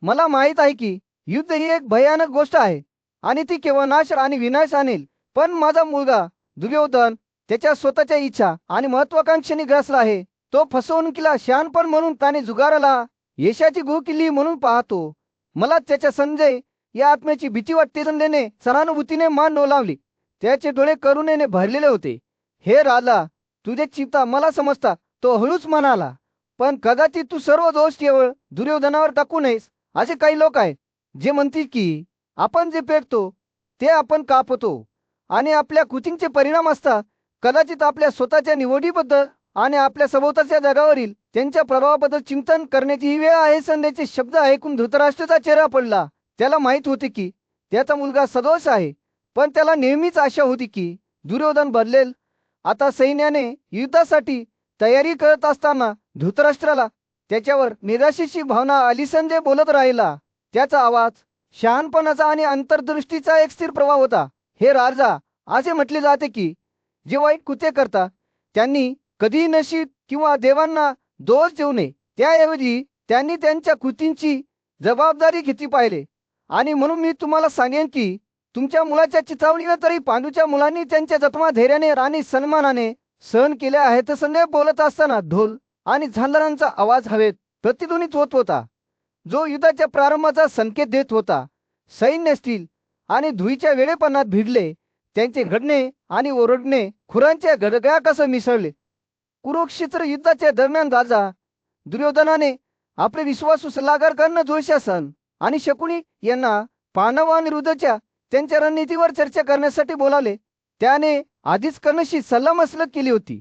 मला माहीत आहे की युद्ध ही एक भयानक गोष्ट आहे आणि ती केवळ नाश आणि विनाश आणेल. पण माझा मुलगा दुर्योधन त्याच्या स्वतःच्या इच्छा आणि महत्वाकांक्षेने ग्रासला आहे. तो फसवणुकीला शहाणपण म्हणून त्याने जुगाराला यशाची गुरुकिल्ली म्हणून पाहतो. मला त्याच्या संजय या आत्म्याची भीती वाटते. संजयने सहानुभूतीने मान डोलावली. त्याचे डोळे करुणेने भरलेले होते. हे राजा, तुझे चिंता मला समजता, तो हळूच म्हणाला. पण कदाचित तू सर्व दोष केवळ दुर्योधनावर टाकू नयेस. असे काही लोक आहेत जे म्हणतील की आपण जे पेटतो ते आपण कापतो आणि आपल्या कृतींचे परिणाम असतात. कदाचित आपल्या स्वतःच्या निवडीबद्दल आणि आपल्या सभोवताच्या जगावरील त्यांच्या प्रभावाबद्दल चिंतन करण्याची ही वेळ आहे. संजयचे शब्द ऐकून धृतराष्ट्राचा चेहरा पडला. त्याला माहित होते की त्याचा मुलगा सदोष आहे, पण त्याला नेहमीच आशा होती की दुर्योधन बदलेल. आता सैन्याने युद्धासाठी तयारी करत असताना धृतराष्ट्राला त्याच्यावर निराशेची भावना आली. संजय बोलत राहिला. त्याचा आवाज शहाणपणाचा आणि अंतर्दृष्टीचा एक स्थिर प्रभाव होता. हे राजा, असे म्हटले जाते की जे वाईट कृत्य करतात त्यांनी कधीही नशीब किंवा देवांना दोष देऊ नये. त्याऐवजी त्यांनी त्यांच्या कृतींची जबाबदारी घेतली पाहिजे. आणि म्हणून मी तुम्हाला सांगेन की तुमच्या मुलाच्या चिथावणीवर तरी पांडूच्या मुलांनी त्यांच्या जखमा धैर्याने आणि सन्मानाने सहन केल्या आहेत. संजय बोलत असताना ढोल आणि झांजारांचा आवाज हवेत प्रतिध्वनित होत होता, जो युद्धाच्या प्रारंभाचा संकेत देत होता. सैन्य स्टील आणि धुळीच्या वेळेपणात भिडले. त्यांचे घडणे आणि ओरडणे खुरांच्या गडगड्या कसं मिसळले. कुरुक्षेत्र युद्धाच्या दरम्यान राजा दुर्योधनाने आपले विश्वासू सल्लागार कर्ण, दुःशासन आणि शकुनी यांना पांडवांविरुद्धच्या त्यांच्या रणनीतीवर चर्चा करण्यासाठी बोलावले. त्याने आधीच कर्णशी सल्लामसलत केली होती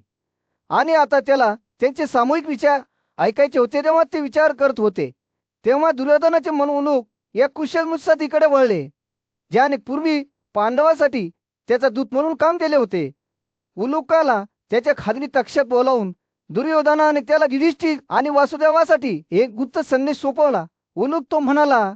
आणि आता त्याला त्यांचे सामूहिक विचार ऐकायचे होते. तेव्हा ते विचार करत होते तेव्हा दुर्योधनाचे मन उलूक या कुशल मुत्सद्दीकडे वळले, ज्याने पूर्वी पांडवासाठी त्याचा दूत म्हणून काम केले होते. उलूकाला त्याच्या खाजगी कक्षात बोलावून दुर्योधनाने त्याला युधिष्ठिर आणि वासुदेवासाठी एक गुप्त संदेश सोपवला. उलूक तो म्हणाला,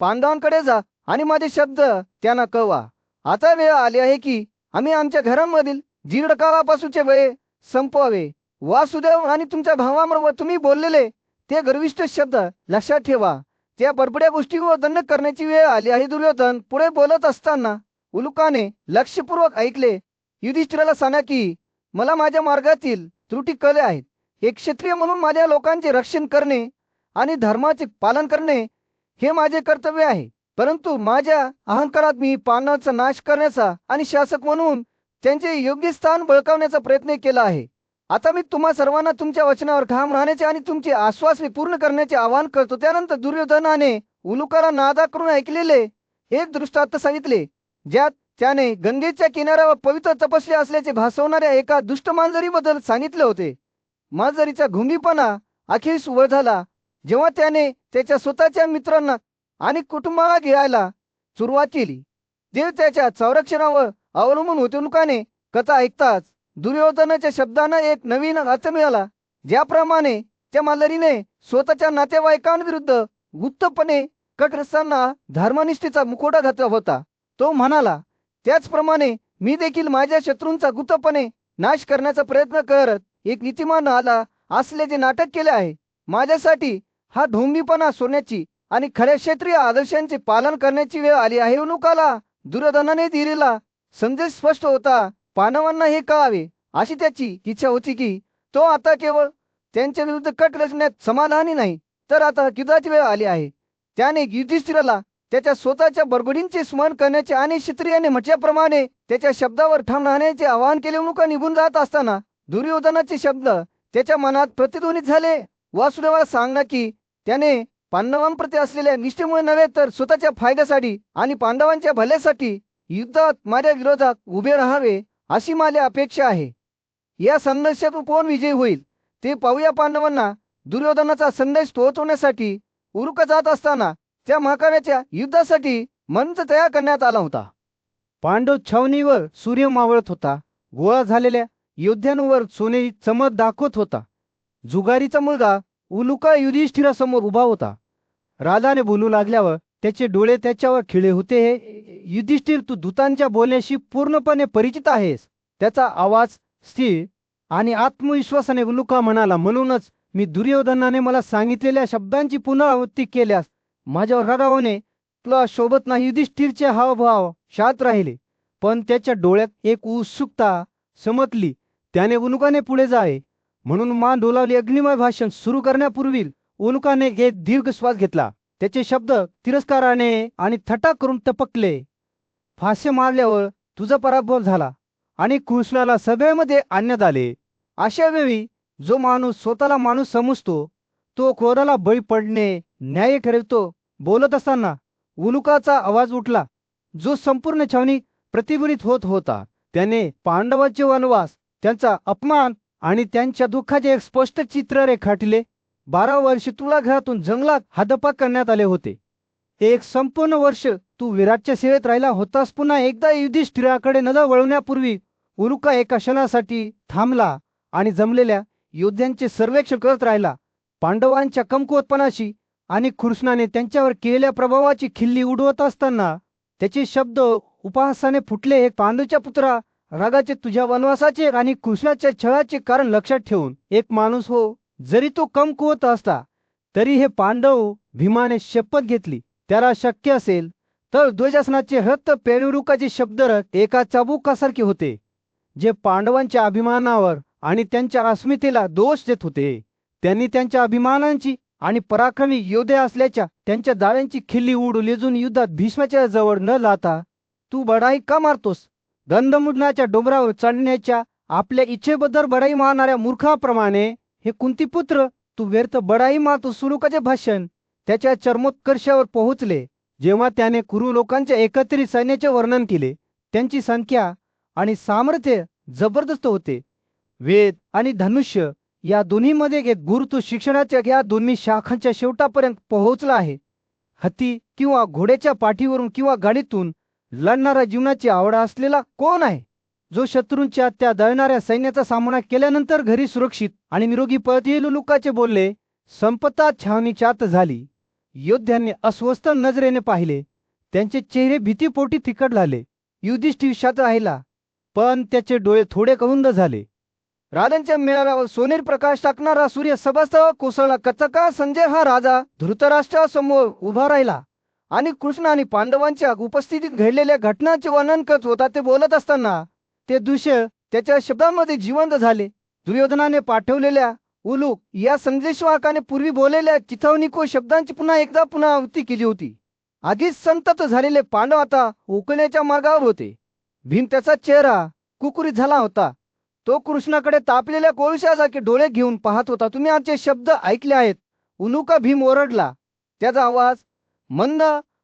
पांडवांकडे जा आणि माझे शब्द त्यांना कळवा. आता वेळ आली आहे की आम्ही आमच्या घरांमधील जीर्णकाळापासूनचे वेळ संपवावे. वासुदेव आणि तुमच्या भावाबरोबर तुम्ही बोललेले ते गर्विष्ठ शब्द लक्षात ठेवा. त्या बडबड्या गोष्टींवर दंड करण्याची वेळ आली आहे. दुर्योधन पुढे बोलत असताना उलुकाने लक्षपूर्वक ऐकले. युधिष्ठिराला सांगा की मला माझ्या मार्गातील त्रुटी कळल्या आहेत. एक क्षत्रिय म्हणून माझ्या लोकांचे रक्षण करणे आणि धर्माचे पालन करणे हे माझे कर्तव्य आहे. परंतु माझ्या अहंकारात मी पांडवांचा नाश करण्याचा आणि शासक म्हणून त्यांचे योग्य स्थान बळकावण्याचा प्रयत्न केला आहे. आता मी तुम्हा सर्वांना तुमच्या वचनावर ठाम राहण्याचे आणि तुमचे आश्वासने पूर्ण करण्याचे आवाहन करतो. त्यानंतर दुर्योधनाने उलुकाला नादा करून ऐकलेले एक दृष्टांत सांगितले, ज्यात त्याने गंगेच्या किनाऱ्यावर पवित्र तपस्या असल्याचे भासवणाऱ्या एका दुष्ट मांजरीबद्दल सांगितले होते. मांजरीचा घुंगीपणा अखेरीस उघड झाला जेव्हा त्याने त्याच्या स्वतःच्या मित्रांना आणि कुटुंबाला गिळायला सुरुवात केली. देव त्याच्या संरक्षणावर अवलंबून होते. उलुकाने कथा ऐकताच दुर्योधनाच्या शब्दांना एक नवीन अर्थ मिळाला. ज्याप्रमाणे त्या मांजरीने स्वतःच्या नातेवाईकांविरुद्ध गुप्तपणे कट रचताना धर्मनिष्ठेचा मुखवटा घातला होता, तो म्हणाला, त्याचप्रमाणे मी देखील माझ्या शत्रूंचा गुप्तपणे नाश करण्याचा प्रयत्न करत एक नीतिमान आला असल्याचे नाटक केले आहे. माझ्यासाठी हा ढोंगीपणा सोडण्याची आणि खऱ्या क्षेत्रीय आदर्शांचे पालन करण्याची वेळ आली आहे. उलुकाला दुर्योधनाने दिलेला संदेश स्पष्ट होता. पांडवांना हे कळावे अशी त्याची इच्छा होती की तो आता केवळ त्यांच्या विरुद्ध कट रचण्यात समाधानी नाही, तर आता युद्धाची वेळ आली आहे. त्याने युधिष्ठिराला त्याच्या स्वतःच्या बडबडींचे स्मरण करण्याचे आणि क्षत्रियाने म्हटल्याप्रमाणे त्याच्या शब्दावर ठाम राहण्याचे आवाहन केले. उलुका निघून जात असताना दुर्योधनाचे शब्द त्याच्या मनात प्रतिध्वनित झाले. वासुदेवाला सांगणं की त्याने पांडवांप्रती असलेल्या निष्ठेमुळे नव्हे तर स्वतःच्या फायद्यासाठी आणि पांडवांच्या भल्यासाठी युद्धात माझ्या विरोधात उभे राहावे अशी माझी अपेक्षा आहे. या संदेशातून कोण विजयी होईल ते पाहूया. पांडवांना दुर्योधनाचा संदेश पोहोचवण्यासाठी उलुका जात असताना त्या महाकाव्याच्या युद्धासाठी मंच तयार करण्यात आला होता. पांडव छावणीवर सूर्य मावळत होता. गोळा झालेल्या योद्ध्यांवर सोनेरी चमक दाखवत होता. जुगारीचा मुलगा उलुका युधिष्ठिरासमोर उभा होता. राजाने बोलू लागल्यावर त्याचे डोळे त्याच्यावर खिळे होते. हे युधिष्ठिर, तू दूतांच्या बोलण्याशी पूर्णपणे परिचित आहेस. त्याचा आवाज स्थिर आणि आत्मविश्वासाने उलुका म्हणाला, म्हणूनच मी दुर्योधनाने मला सांगितलेल्या शब्दांची पुनरावृत्ती केल्यास माझ्यावर रागावणे तुला शोभत नाही. युधिष्ठिरचे हावभाव शांत राहिले, पण त्याच्या डोळ्यात एक उत्सुकता चमकली. त्याने उलुकाने पुढे जावे म्हणून मान डोलावली. अग्निमय भाषण सुरू करण्यापूर्वी उलुकाने एक दीर्घ श्वास घेतला. त्याचे शब्द तिरस्काराने आणि थट्टा करून टपकले. फासे मारल्यावर तुझा पराभव झाला आणि कृष्णाला सभेमध्ये आणण्यात आले. अशा वेळी जो माणूस स्वतःला माणूस समजतो तो क्रोधाला बळी पडणे न्याय ठरवतो. बोलत असताना उलुकाचा आवाज उठला जो संपूर्ण छावणी प्रतिध्वनित होत होता. त्याने पांडवांचे वनवास, त्यांचा अपमान आणि त्यांच्या दुःखाचे एक स्पष्ट चित्र रेखाटले. 12 वर्ष तुला घरातून जंगलात हद्दपार करण्यात आले होते. एक संपूर्ण वर्ष तू विराटच्या सेवेत राहिला होतास. पुन्हा एकदा युधिष्ठिराकडे नजर वळवण्यापूर्वी उलुका एका क्षणासाठी थांबला आणि जमलेल्या योद्ध्यांचे सर्वेक्षण करत राहिला. पांडवांच्या कमकुवतपणाशी आणि कृष्णाने त्यांच्यावर केलेल्या प्रभावाची खिल्ली उडवत असताना त्याचे शब्द उपहासाने फुटले. एक पांडूच्या पुत्रा, रागाचे तुझ्या वनवासाचे आणि कृष्णाच्या छळाचे कारण लक्षात ठेवून एक माणूस हो, जरी तो कमकुवत असता तरी हे पांडव भीमाने शपथ घेतली. त्याला शक्य असेल तर ध्वजासनाचे रक्त पेरुरुकाचे शब्दरथ एका चाबुकासारखे होते, जे पांडवांच्या अभिमानावर आणि त्यांच्या अस्मितेला दोष देत होते. त्यांनी त्यांच्या अभिमानांची आणि पराक्रमी योद्धे असल्याच्या त्यांच्या दाव्यांची खिल्ली उडवली. अजून युद्धात भीष्माच्या जवळ न जाता तू बढाई का मारतोस? गंधमुडनाच्या डोंगरावर चढण्याच्या आपल्या इच्छेबद्दल बढाई मारणाऱ्या मूर्खाप्रमाणे हे कुंतीपुत्र तू व्यर्थ बढाई मारतोस. उलुकाचे भाषण त्याच्या चरमोत्कर्षावर पोहोचले जेव्हा त्याने कुरु लोकांच्या एकत्रित सैन्याचे वर्णन केले. त्यांची संख्या आणि सामर्थ्य जबरदस्त होते. वेद आणि धनुष्य या दोन्हीमध्ये एक गुरुत्व शिक्षणाच्या या दोन्ही शाखांच्या शेवटापर्यंत पोहोचला आहे. हत्ती किंवा घोड्याच्या पाठीवरून किंवा गाडीतून लढणारा जीवनाची आवड असलेला कोण आहे, जो शत्रूंच्या त्या दळणाऱ्या सैन्याचा सामना केल्यानंतर घरी सुरक्षित आणि निरोगी परत येईल? उलुकाचे बोलले संपता छावणीच्या आत झाली. योद्ध्यांनी अस्वस्थ नजरेने पाहिले. त्यांचे चेहरे भीतीपोटी तिखट झाले. युधिष्ठिर शांत राहिला, पण त्याचे डोळे थोडे करुंद झाले. राजांच्या मेळाव्यावर सोनेरी प्रकाश टाकणारा सूर्य सभास्थ कोसळला. कचका संजय हा राजा धृतराष्ट्रासमोर उभा राहिला आणि कृष्ण आणि पांडवांच्या उपस्थितीत घडलेल्या घटनांचे वर्णन करत होता. ते बोलत असताना ते दृश्य त्याच्या शब्दांमध्ये जिवंत झाले. दुर्योधनाने पाठवलेल्या उलूक या संदेशवाहकाने पूर्वी बोललेल्या चिथावणीको शब्दांची पुन्हा एकदा पुनरावृत्ती केली होती. आधीच संतप्त झालेले पांडव आता उकळण्याच्या मार्गावर होते. भीम त्याचा चेहरा कुकुरीत झाला होता. तो कृष्णाकडे तापलेल्या कोळशासारखे डोळे घेऊन पाहत होता. तुम्ही आमचे शब्द ऐकले आहेत. उनुका भीम ओरडला. त्याचा आवाज मंद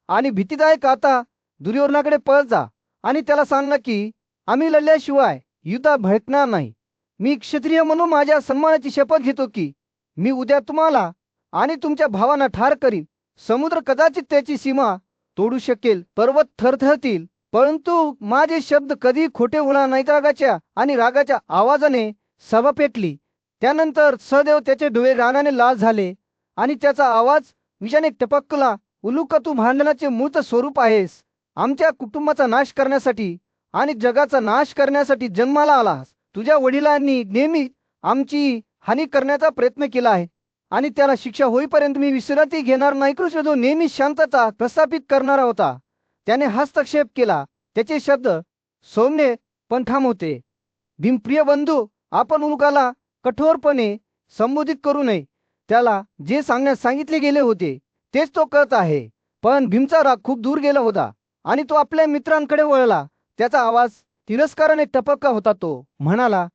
आणि भीतीदायक. आता दुर्योधनाकडे पळ जा आणि त्याला सांगा की आम्ही लढल्याशिवाय युद्ध भडकणार नाही. मी क्षत्रिय म्हणून माझ्या सन्मानाची शपथ घेतो की मी उद्या तुम्हाला आणि तुमच्या भावांना ठार करीन. समुद्र कदाचित त्याची सीमा तोडू शकेल, पर्वत थरथरतील, परंतु माझे शब्द कधी खोटे होणार नाहीत. रागाच्या आवाजाने सभा पेटली. त्यानंतर सहदेव त्याचे डोळे रागाने लाल झाले आणि त्याचा आवाज विषाने टपकला. उलुका, तू भांडणाचे मूर्त स्वरूप आहेस. आमच्या कुटुंबाचा नाश करण्यासाठी आणि जगाचा नाश करण्यासाठी जन्माला आलास. तुझ्या वडिलांनी नेहमी आमची हानी करण्याचा प्रयत्न केला आहे आणि त्याला शिक्षा होईपर्यंत मी विश्रांती घेणार नाही. कृष्ण जो नेहमी शांतता प्रस्थापित करणारा होता त्याने हस्तक्षेप केला. त्याचे शब्द सौम्य पण ठाम होते. भीमप्रिय बंधू, आपण उलुकाला कठोरपणे संबोधित करू नये. त्याला जे सांगण्यास सांगितले गेले होते तेच तो करत आहे. पण भीमचा राग खूप दूर गेला होता आणि तो आपल्या मित्रांकडे वळला. त्याचा आवाज तिरस्काराने टपका होता. तो म्हणाला,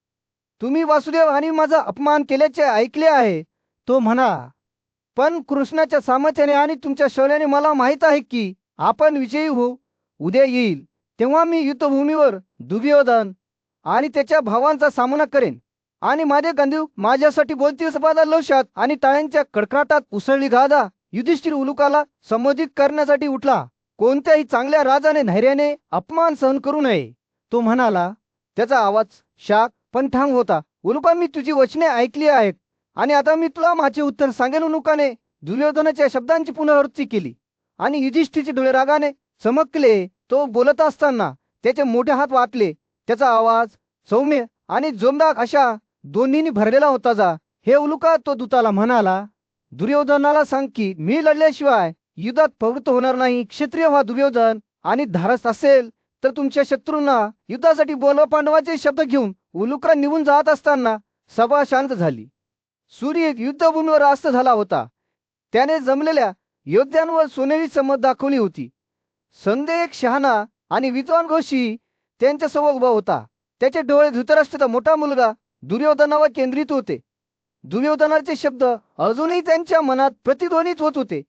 तुम्ही वासुदेव आणि माझा अपमान केल्याचे ऐकले आहे. तो म्हणाला, पण कृष्णाच्या सामर्थ्याने आणि तुमच्या शौर्याने मला माहित आहे की आपण विजयी होऊ. उद्या येईल तेव्हा मी युद्धभूमीवर दुर्योधन आणि त्याच्या भावांचा सामना करेन आणि माझे गांधीव माझ्यासाठी बोलतील. सभादा लोशात आणि टाळ्यांच्या कडकडाटात उसळली गादा. युधिष्ठिर उलुकाला संबोधित करण्यासाठी उठला. कोणत्याही चांगल्या राजाने धैर्याने अपमान सहन करू नये. तो म्हणाला. त्याचा आवाज शाक पण ठाम होता. उलुका, मी तुझी वचने ऐकली आहेत आणि आता मी तुला माझे उत्तर सांगेन. उलुकाने दुर्योधनाच्या शब्दांची पुनरावृत्ती केली आणि युधिष्ठिरचे डोळे रागाने चमकले. तो बोलत असताना त्याचे मोठे हात वाकले. त्याचा आवाज सौम्य आणि जोमदार अशा दोन्हींनी भरलेला होता. जा हे उलुका, तो दूताला म्हणाला, दुर्योधनाला सांग की मी लढल्याशिवाय युद्धात प्रवृत्त होणार नाही. क्षत्रिय व्हा दुर्योधन आणि धाडस असेल तर तुमच्या शत्रूंना युद्धासाठी बोलवा. पांडवाचे शब्द घेऊन उलुका निघून जात असताना सभा शांत झाली. सूर्य युद्धभूमीवर अस्त झाला होता. त्याने जमलेल्या योद्ध्यांवर सोनेरी चमक दाखवली होती. संदेह एक शहाणा आणि विद्वान घोषी त्यांच्यासमोर उभा होता. त्याचे डोळे धृतराष्ट्राचा मोठा मुलगा दुर्योधनावर केंद्रित होते. दुर्योधनाचे शब्द अजूनही त्यांच्या मनात प्रतिध्वनित होत होते.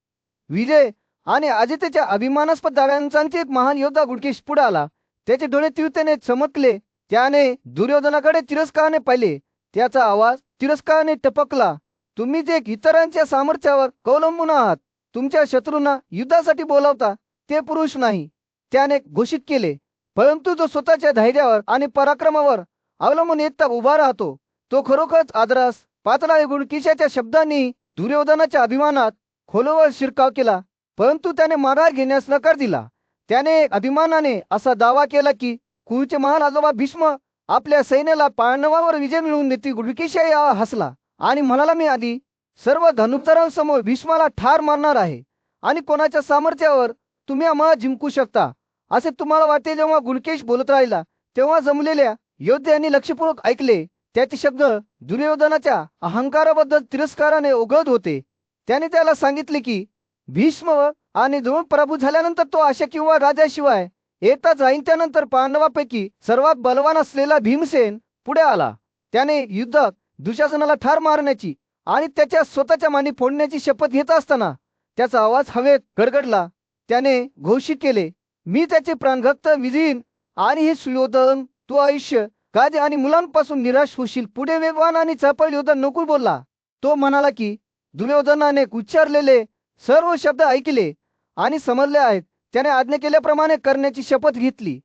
विजय आणि अजितेच्या अभिमानास्पद दाव्यांचा एक महान योद्धा गुडकेश पुढे आला. त्याचे डोळे तीव्रतेने चमकले. त्याने दुर्योधनाकडे तिरस्काराने पाहिले. त्याचा आवाज तिरस्काराने टपकला, तुम्ही जे इतरांच्या सामर्थ्यावर अवलंबून आहात, तुमच्या शत्रूंना युद्धासाठी बोलावता ते पुरुष नाही. त्याने घोषित केले. परंतु जो स्वतःच्या धैर्यावर आणि पराक्रमावर अवलंबून एकटा उभा राहतो तो खरोखरच आदरास पात्र आहे. गुडकेशाच्या शब्दांनी दुर्योधनाच्या अभिमानात खोलवर शिरकाव केला, परंतु त्याने माघार घेण्यास नकार दिला. त्याने अभिमानाने असा दावा केला की कुरुचे महान आजोबा भीष्म आपल्या सैन्याला पांडवांवर विजय मिळवून देतील. गुडकेश हसला आणि म्हणाला, मी आधी सर्व धनुर्धरांसमोर भीष्माला ठार मारणार आहे आणि कोणाच्या सामर्थ्यावर तुम्ही आम्हाला जिंकू शकता असे तुम्हाला वाटते. जेव्हा गुडकेश बोलत राहिला तेव्हा जमलेल्या योद्ध्यांनी लक्षपूर्वक ऐकले. त्याचे शब्द दुर्योधनाच्या अहंकाराबद्दल तिरस्काराने ओघळत होते. त्याने त्याला सांगितले की भीष्म आणि द्रोण पराभूत झाल्यानंतर तो अशा किंवा राजाशिवाय एकटाच राहीन. त्यानंतर पांडवापैकी सर्वात बलवान असलेला भीमसेन पुढे आला. त्याने युद्धात दुशासनाला ठार मारण्याची आणि त्याच्या स्वतःच्या मांडी फोडण्याची शपथ घेत असताना त्याचा आवाज हवेत गडगडला. त्याने घोषित केले, मी त्याचे प्राणघात विझीन आणि हे सुयोधन तू आयुष्य गादी आणि मुलांपासून निराश होशील. पुढे वेगवान आणि चपळ योद्धा नकुल बोलला. तो म्हणाला की दुर्योधनाने उच्चारलेले सर्व शब्द ऐकले आणि समजले आहेत. त्याने आज्ञा केल्याप्रमाणे करण्याची शपथ घेतली,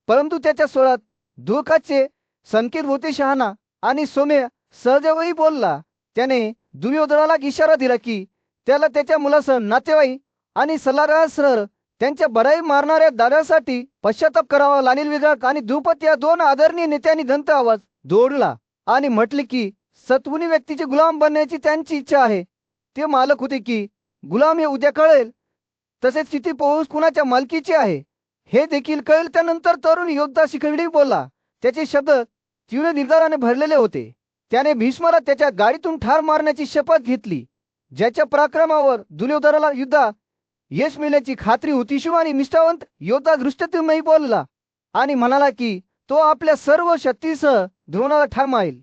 परंतु त्याच्या स्वरात दुःखाचे संकेत होते. शहाणा आणि सौम्य सहदेवही बोलला. त्याने दुर्योधनाला इशारा दिला की त्याला त्याच्या मुलासह नातेवाईक आणि सल्लागारांसह त्यांच्या बराई मारणाऱ्या दादासाठी पश्चाताप करावा लागेल. विराट आणि द्रुपद या दोन आदरणीय नेत्यांनी दंत आवाज जोडला आणि म्हटले की सत्वनी व्यक्तीचे गुलाम बनण्याची त्यांची इच्छा आहे. ते मालक होते की गुलाम हे उद्या कळेल, तसेच स्थिती पोहोच कुणाच्या मालकीची आहे हे देखील कळेल. त्यानंतर तरुण योद्धा शिखंडी बोलला. त्याचे शब्द तीव्र निर्धाराने भरलेले होते. त्याने भीष्माला त्याच्या गाडीतून ठार मारण्याची शपथ घेतली, ज्याच्या पराक्रमावर दुर्योधनाला युद्धात यश मिळण्याची खात्री होती. शिव आणि निष्ठावंत योद्धा धृष्टद्युम्नही बोलला आणि म्हणाला की तो आपल्या सर्व शक्तीसह द्रोणाला ठार मारेल.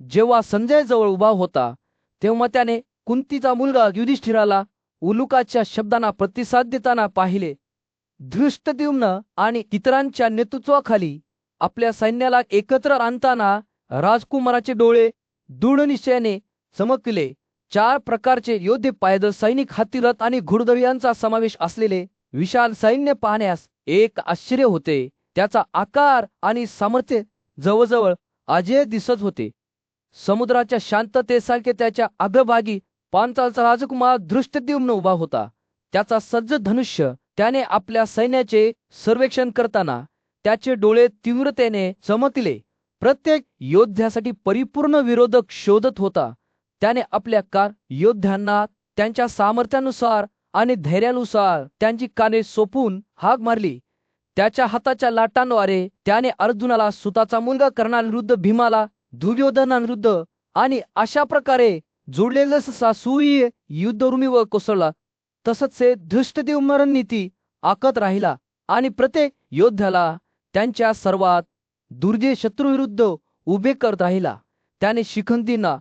जेव्हा संजय जवळ उभा होता तेव्हा त्याने कुंतीचा मुलगा युधिष्ठिराला उलुकाच्या शब्दांना प्रतिसाद देताना पाहिले. धृष्टद्युम्न आणि इतरांच्या नेतृत्वाखाली आपल्या सैन्याला एकत्र आणताना राजकुमाराचे डोळे दृढ निश्चयाने चमकले. 4 प्रकारचे योद्धे, पायदळ सैनिक, हत्तीरथ आणि घोडदळ यांचा समावेश असलेले विशाल सैन्य पाहण्यास एक आश्चर्य होते. त्याचा आकार आणि सामर्थ्य जवळजवळ अजय दिसत होते. समुद्राच्या शांततेसारखे त्याच्या अग्रभागी पांचालचा राजकुमार धृष्टद्युम्न उभा होता. त्याचा सज्ज धनुष्य त्याने आपल्या सैन्याचे सर्वेक्षण करताना त्याचे डोळे तीव्रतेने चमकले. प्रत्येक योद्ध्यासाठी परिपूर्ण विरोधक शोधत होता. त्याने आपल्या योद्ध्यांना त्यांच्या सामर्थ्यानुसार आणि धैर्यानुसार त्यांची काने सोपून हाक मारली. त्याच्या हाताच्या लाटांद्वारे त्याने अर्जुनाला, सुताचा मुलगा कर्णाविरुद्ध भीमाला, दुर्योधनाविरुद्ध आणि अशा प्रकारे जोडलेलं सुई युद्धभूमीवर कोसळला. तसंच धृष्टद्युम्न रणनीती आखत राहिला आणि प्रत्येक योद्ध्याला त्यांच्या सर्वात दुर्जय शत्रूविरुद्ध उभे करत राहिला. त्याने शिखंडींना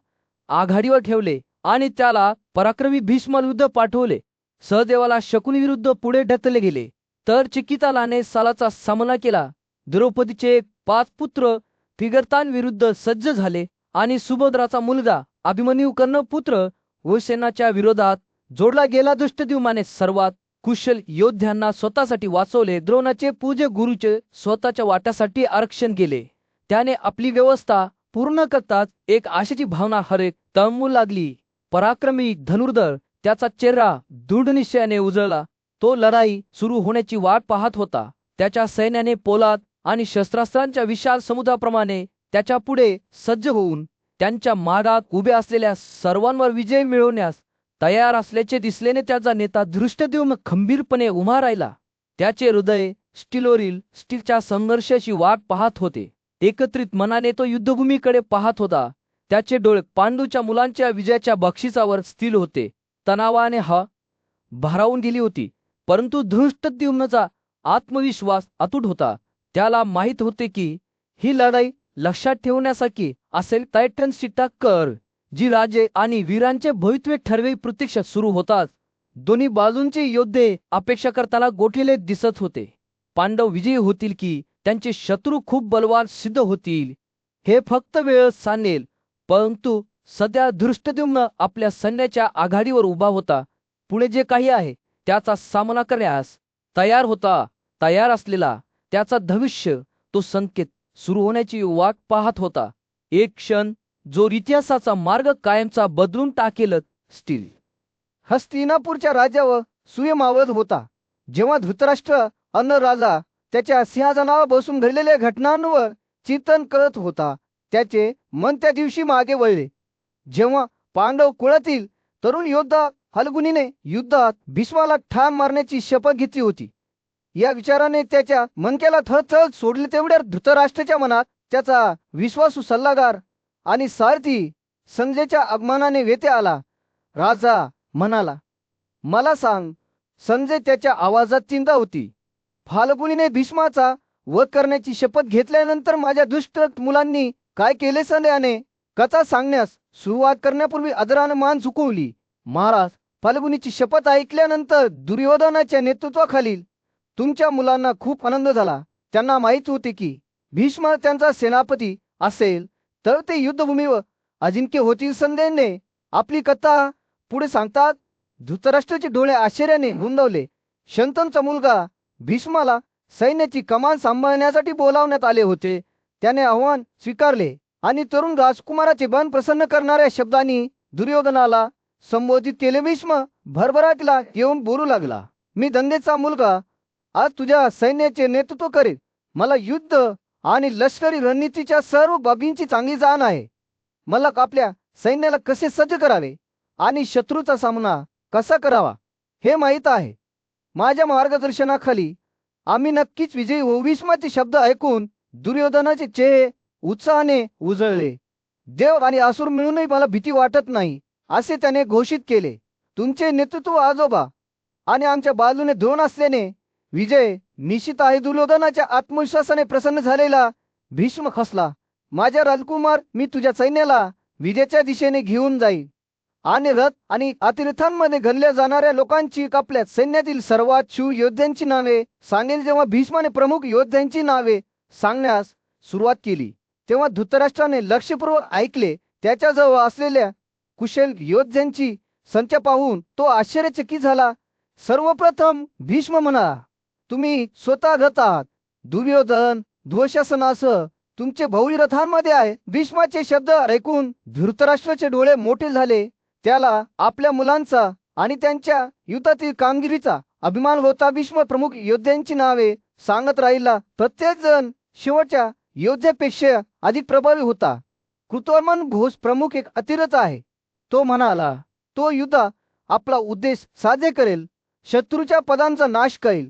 आघाडीवर ठेवले आणि त्याला पराक्रमी भीष्माविरुद्ध पाठवले. सहदेवाला शकुनीविरुद्ध पुढे ढकलले गेले, तर चिकितालाने सालाचा सामना केला. द्रौपदीचे 5 पुत्र फिगरतांविरुद्ध सज्ज झाले आणि सुभद्राचा मुलगा अभिमन्यू कर्णपुत्र वैसेनाच्या विरोधात जोडला गेला. धृष्टद्युम्नाने सर्वात कुशल योद्ध्यांना स्वतःसाठी वाचवले. द्रोणाचे पूज्य गुरुचे स्वतःच्या वाट्यासाठी आरक्षण केले. त्याने आपली व्यवस्था पूर्ण करताच एक आशेची भावना हरेक तळमळू लागली. पराक्रमी धनुर्धर, त्याचा चेहरा दृढ निश्चयाने उजळला. तो लढाई सुरू होण्याची वाट पाहत होता. त्याच्या सैन्याने पोलाद आणि शस्त्रास्त्रांच्या विशाल समुद्राप्रमाणे त्याच्या पुढे सज्ज होऊन त्यांच्या मागात उभे असलेल्या सर्वांवर विजय मिळवण्यास तयार असल्याचे दिसल्याने त्याचा नेता धृष्टद्युम्न खंबीरपणे उभा राहिला. त्याचे हृदय स्टीलवरील स्टीलच्या संघर्षाची वाट पाहत होते. एकत्रित मनाने तो युद्धभूमीकडे पाहत होता. त्याचे डोळे पांडूच्या मुलांच्या विजयाच्या बक्षिसावर स्थिर होते. तणावाने भारावून गेली होती, परंतु धृष्टद्युम्नचा आत्मविश्वास अतूट होता. त्याला माहित होते की ही लढाई लक्षात ठेवण्यासारखी असेल. टायटन्सची टक्कर, जी राजे आणि वीरांचे भवितव्य ठरवे, प्रत्यक्षात सुरू होताच दोन्ही बाजूंचे योद्धे अपेक्षा करताना गोठलेले दिसत होते. पांडव विजयी होतील की त्यांचे शत्रू खूप बलवान सिद्ध होतील हे फक्त वेळ सांगेल. परंतु सध्या धृष्टद्युम्न आपल्या सैन्याच्या आघाडीवर उभा होता. पुढे जे काही आहे त्याचा सामना करण्यास तयार असलेला त्याचा भविष्य, तो संकेत सुरू होण्याची वाट पाहत होता. एक क्षण जो इतिहासाचा मार्ग कायमचा बदलून टाकेल. स्टील हस्तिनापूरच्या राजावर सूर्य मावळत होता. जेव्हा धृतराष्ट्र अन्न राजा त्याच्या सिंहासनावर बसून घडलेल्या घटनांवर चिंतन करत होता, त्याचे मन त्या दिवशी मागे वळले जेव्हा पांडव कुळातील तरुण योद्धा फाल्गुनीने युद्धात भीष्माला ठार मारण्याची शपथ घेतली होती. या विचाराने त्याच्या मनक्याला थरथर सोडले. तेवढ्या धृतराष्ट्राच्या मनात त्याचा विश्वासू सल्लागार आणि सारथी संजयच्या आगमनाने व्यत्यय आला. राजा म्हणाला, मला सांग. संजय त्याच्या आवाजात चिंता होती. फाल्गुनीने भीष्माचा वध करण्याची शपथ घेतल्यानंतर माझ्या दुष्ट मुलांनी काय केले? संजयाने कथा सांगण्यास सुरुवात करण्यापूर्वी आदराने मान झुकवली. महाराज, फाल्गुनीची शपथ ऐकल्यानंतर दुर्योधनाच्या नेतृत्वाखालील तुमच्या मुलांना खूप आनंद झाला. त्यांना माहित होते की भीष्म त्यांचा सेनापती असेल तर ते युद्धभूमीवर अजिंक्य होतील. संजयने आपली कथा पुढे सांगतात धृतराष्ट्राचे डोळे आश्चर्याने रुंदावले. शंतनूचा मुलगा भीष्माला सैन्याची कमान सांभाळण्यासाठी बोलावण्यात आले होते. त्याने आव्हान स्वीकारले आणि तरुण राजकुमाराचे मन प्रसन्न करणाऱ्या शब्दांनी दुर्योधनाला संबोधित केले. भीष्म भरभराटीला येऊन बोलू लागला, मी धंदेचा मुलगा आज तुझ्या सैन्याचे नेतृत्व करेल. मला युद्ध आणि लष्करी रणनीतीच्या सर्व बाबींची चांगली जाण आहे. मला आपल्या सैन्याला कसे सज्ज करावे आणि शत्रूचा सामना कसा करावा हे माहीत आहे. माझ्या मार्गदर्शनाखाली आम्ही नक्कीच विजयी होऊ. भीष्माचे शब्द ऐकून दुर्योधनाचे चेहरे उत्साहाने उजळले. देव आणि असुर मिळूनही मला भीती वाटत नाही असे त्याने घोषित केले. तुमचे नेतृत्व आजोबा आणि आमच्या बाजूने द्रोण असल्याने विजय निश्चित आहे. दुर्योधनाच्या आत्मविश्वासाने प्रसन्न झालेला भीष्म हसला. माझ्या राजकुमार, मी तुझ्या सैन्याला विजयाच्या दिशेने घेऊन जाईल आणि रथ आणि अतिरथांमध्ये गणल्या जाणाऱ्या लोकांची आपल्या सैन्यातील सर्वात शूर योद्ध्यांची नावे सांगेल. जेव्हा भीष्माने प्रमुख योद्ध्यांची नावे सांगण्यास सुरुवात केली तेव्हा धृतराष्ट्राने लक्षपूर्वक ऐकले. त्याच्याजवळ असलेल्या कुशल योद्ध्यांची संख्या पाहून तो आश्चर्यचकित झाला. सर्वप्रथम भीष्म म्हणाला, तुम्ही स्वतः रथ आहात. दुर्योधन दुःशासनासह तुमचे भाऊ रथांमध्ये आहे. भीष्माचे शब्द ऐकून धृतराष्ट्राचे डोळे मोठे झाले. त्याला आपल्या मुलांचा आणि त्यांच्या युद्धातील कामगिरीचा अभिमान होता. भीष्म प्रमुख योद्ध्यांची नावे सांगत राहिला. प्रत्येक जण शेवटच्या योद्ध्यापेक्षा अधिक प्रभावी होता. कृतवर्मन घोष प्रमुख एक अतिरथ आहे. तो म्हणाला, तो युद्ध आपला उद्देश साध्य करेल, शत्रूच्या पदांचा नाश करेल.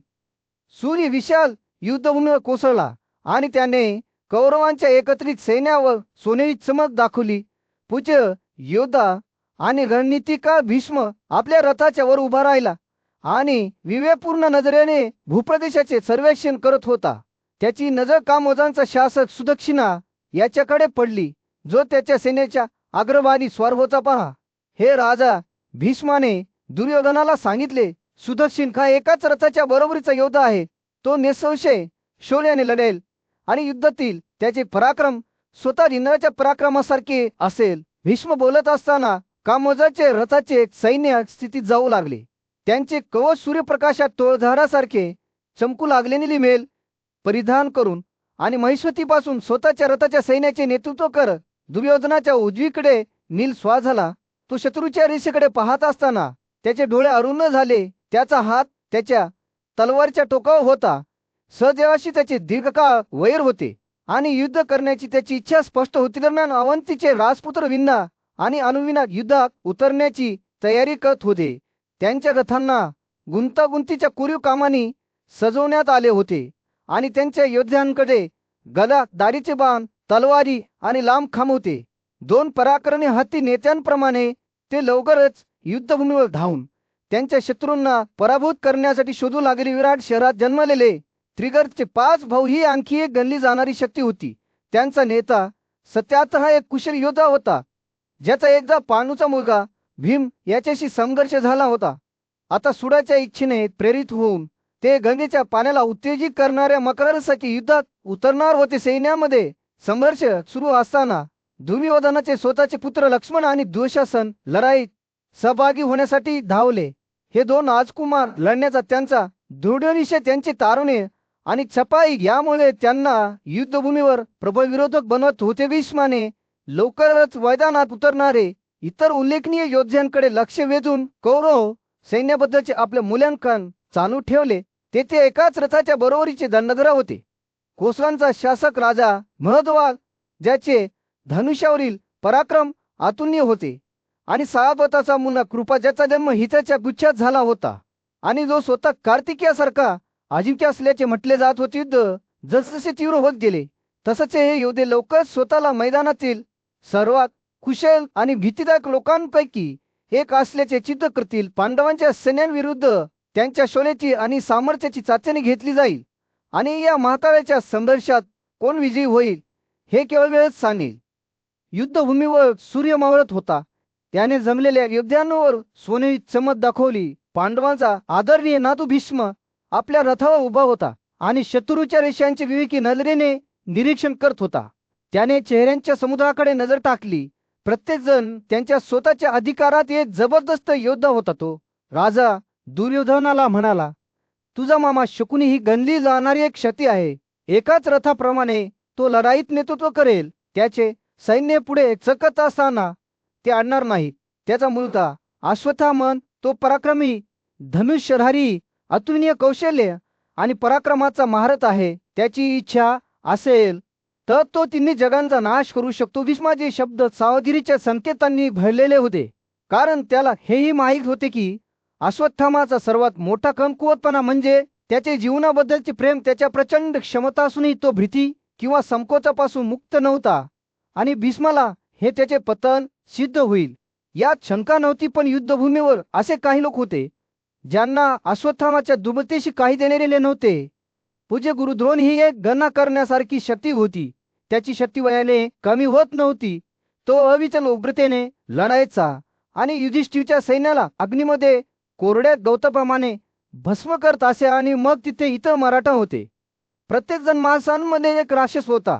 सूर्य विशाल युद्धभूमीवर कोसळला आणि त्याने कौरवांच्या एकत्रित सैन्यावर सोनेरी चमक दाखवली. पूज्य योद्धा आणि रणनीतिकार भीष्म आपल्या रथाच्या वर उभा राहिला आणि विवेकपूर्ण नजरेने भूप्रदेशाचे सर्वेक्षण करत होता. त्याची नजर कामोजांचा शासक सुदक्षिणा याच्याकडे पडली, जो त्याच्या सेनेच्या अग्रभागी स्वार होता. पहा, हे राजा, भीष्माने दुर्योधनाला सांगितले, सुदक्षिण हा एकाच रथाच्या बरोबरीचा योद्धा आहे. तो निसंशय शौर्याने लढेल आणि युद्धातील त्याचे पराक्रम स्वतः इंद्राच्या पराक्रमासारखे असेल. भीष्म बोलत असताना कामोजाचे रथाचे सैन्य स्थितीत जाऊ लागले. त्यांचे कवच सूर्यप्रकाशात टोळधारासारखे चमकू लागले. निलिमेल परिधान करून आणि महिष्मतीपासून स्वतःच्या रथाच्या सैन्याचे नेतृत्व करत दुर्योधनाच्या उजवीकडे नील स्वार झाला. तो शत्रूच्या रेषेकडे पाहत असताना त्याचे डोळे अरुण झाले. त्याचा हात त्याच्या तलवारच्या टोकावर होता. सहदेवाशी त्याचे दीर्घकाळ वैर होते आणि युद्ध करण्याची त्याची इच्छा स्पष्ट होती. दरम्यान अवंतीचे राजपुत्र विन्ना आणि अनुविना युद्धात उतरण्याची तयारी करत होते. त्यांच्या रथांना गुंतागुंतीच्या कोरीव कामाने सजवण्यात आले होते आणि त्यांच्या योद्ध्यांकडे गदा, दाढीचे बाण, तलवारी आणि लांब खांब होते. दोन पराक्रमी हत्ती नेत्यांप्रमाणे ते लवकरच युद्धभूमीवर धावून त्यांच्या शत्रूंना पराभूत करण्यासाठी शोधू लागले. विराट शहरात जन्मलेले त्रिगर्तचे 5 भाऊ ही आणखी एक गणली जाणारी शक्ती होती. त्यांचा नेता सत्यार्थ हा एक कुशल योद्धा होता, ज्याचा एकदा पांडूचा मुलगा भीम याच्याशी संघर्ष झाला होता. आता सुडाच्या इच्छेने प्रेरित होऊन ते गंगेच्या पाण्याला उत्तेजित करणाऱ्या मकरासाठी युद्धात उतरणार होते. सैन्यामध्ये संघर्ष सुरू असताना दुर्योधनाचे स्वतःचे पुत्र लक्ष्मण आणि दुःशासन लढाईत सहभागी होण्यासाठी धावले. हे दोन राजकुमार लढण्याचा त्यांचा दृढनिश्चय, त्यांचे तारुण्य आणि छपाई यामुळे त्यांना युद्धभूमीवर प्रबळ विरोधक बनवत होते. भीष्माने लवकरच मैदानात उतरणारे इतर उल्लेखनीय योद्ध्यांकडे लक्ष वेधून कौरव सैन्याबद्दलचे आपले मूल्यांकन चालू ठेवले. तेथे एकाच रथाच्या बरोबरीचे दंडधर होते. कोसलांचा शासक राजा महदवाल, ज्याचे धनुष्यावरील पराक्रम अतुलनीय होते, आणि सावताचा मुलगा कृपा, ज्याचा जन्म हिताच्या गुच्छात झाला होता आणि जो स्वतः कार्तिकेयासारखा अजिंक्य असल्याचे म्हटले जात होते. युद्ध जसजसे तीव्र होत गेले तसंच हे योद्धे लवकर स्वतःला मैदानातील सर्वात कुशल आणि भीतीदायक लोकांपैकी एक असल्याचे सिद्ध करतील. पांडवांच्या सैन्यांविरुद्ध त्यांच्या शौर्याची आणि सामर्थ्याची चाचणी घेतली जाईल आणि या महाकाळाच्या संघर्षात कोण विजयी होईल हे केवळ वेळच सांगेल. युद्धभूमीवर सूर्य मावळत होता. त्याने जमलेल्या योद्ध्यांवर सोनेरी चमक दाखवली. पांडवांचा आदरणीय नातू भीष्म आपल्या रथावर उभा होता आणि शत्रूच्या रेषांचे विवेकी नजरेने निरीक्षण करत होता. त्याने चेहऱ्यांच्या समुद्राकडे नजर टाकली. प्रत्येक जण त्यांच्या स्वतःच्या अधिकारात एक जबरदस्त योद्धा होता. तो राजा दुर्योधनाला म्हणाला, तुझा मामा शकुनी ही गणली जाणारी एक शक्ती आहे. एकाच रथाप्रमाणे तो लढाईत नेतृत्व करेल. त्याचे सैन्य पुढे चकत असताना ते अडणार नाहीत. त्याचा मुलगा अश्वत्थामन, तो पराक्रमी धनुष्यधारी, अतुलनीय कौशल्य आणि पराक्रमाचा महारथ आहे. त्याची इच्छा असेल तर तो तिन्ही जगांचा नाश करू शकतो. भीष्माचे शब्द सावधगिरीच्या संकेतांनी भरलेले होते, कारण त्याला हेही माहीत होते की अश्वत्थामाचा सर्वात मोठा कमकुवतपणा म्हणजे त्याचे जीवनाबद्दलचे प्रेम. त्याच्या प्रचंड क्षमता असूनही तो भीती किंवा संकोचापासून मुक्त नव्हता आणि भीष्माला हे त्याचे पतन सिद्ध होईल यात शंका नव्हती. पण युद्धभूमीवर असे काही लोक होते ज्यांना अश्वत्थामाच्या दुर्बलतेशी काही देणारे नव्हते. पूज्य गुरु द्रोण ही एक गणना करण्यासारखी शक्ती होती. त्याची शक्ती वयाने कमी होत नव्हती. तो अविचल उग्रतेने लढायचा आणि युधिष्ठिरच्या सैन्याला अग्नीमध्ये कोरड्या गवताप्रमाणे भस्म करत असे. आणि मग तिथे इतर मराठा होते. प्रत्येक जण माणसांमध्ये एक राक्षस होता.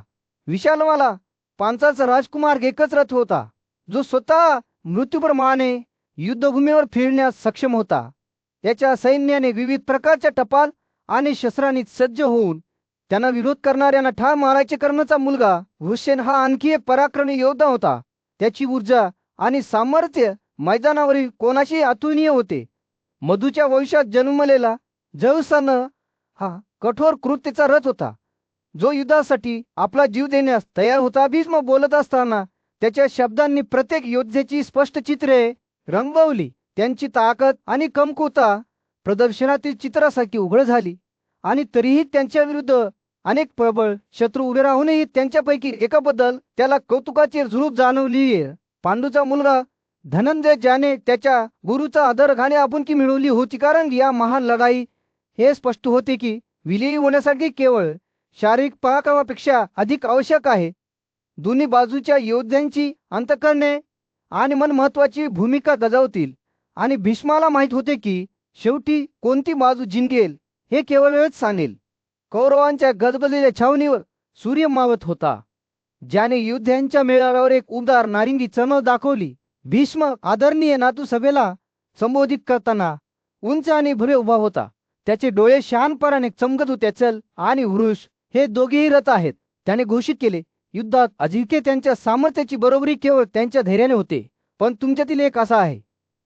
विशालवाला पांचाचा राजकुमार एकच रथ होता, जो स्वतः मृत्यूप्रमाणे युद्धभूमीवर फिरण्यास सक्षम होता. त्याच्या सैन्याने विविध प्रकारच्या टपाल आणि शस्त्रांनी सज्ज होऊन त्यांना विरोध करणाऱ्यांना ठार मारायचे करण्याचा मुलगा हुसेन हा आणखी एक पराक्रमी योद्धा होता. त्याची ऊर्जा आणि सामर्थ्य मैदानावरील कोणाशी अतुलनीय होते. मधूच्या वंशात जन्मलेला जौसानं हा कठोर कृत्येचा रथ होता, जो युद्धासाठी आपला जीव देण्यास तयार होता. भीष्म बोलत असताना त्याच्या शब्दांनी प्रत्येक योद्ध्याची स्पष्ट चित्रे रंगवली. त्यांची ताकद आणि कमकुवता प्रदर्शनातील चित्रासारखी उघड झाली. आणि तरीही त्यांच्या विरुद्ध अनेक प्रबळ शत्रू उभे राहूनही त्यांच्यापैकी एकाबद्दल त्याला कौतुकाची झुळूक जाणवली. पांडूचा मुलगा धनंजय, ज्याने त्याच्या गुरुचा आदर घाणे आपुलकी मिळवली होती. कारण या महान लढाई हे स्पष्ट होते की विजयी होण्यासाठी केवळ शारीरिक पराक्रमापेक्षा अधिक आवश्यक आहे. दोन्ही बाजूच्या योद्ध्यांची अंतःकरणे आणि मन महत्वाची भूमिका गजावतील. आणि भीष्माला माहित होते की शेवटी कोणती बाजू जिंकेल हे केवळ वेळच सांगेल. कौरवांच्या गजबजलेल्या छावणीवर सूर्य मावत होता, ज्याने योद्ध्यांच्या मेळाव्यावर एक उबदार नारिंगी चमक दाखवली. भीष्म आदरणीय नातू सभेला संबोधित करताना उंच आणि भव्य उभा होता. त्याचे डोळे शहाणपणाने चमकत होते. चल आणि वृष हे दोघेही रथ आहेत, त्याने घोषित केले. युद्धात अजिंक्य त्यांच्या सामर्थ्याची बरोबरी केवळ त्यांच्या धैर्याने होते. पण तुमच्यातील एक असा आहे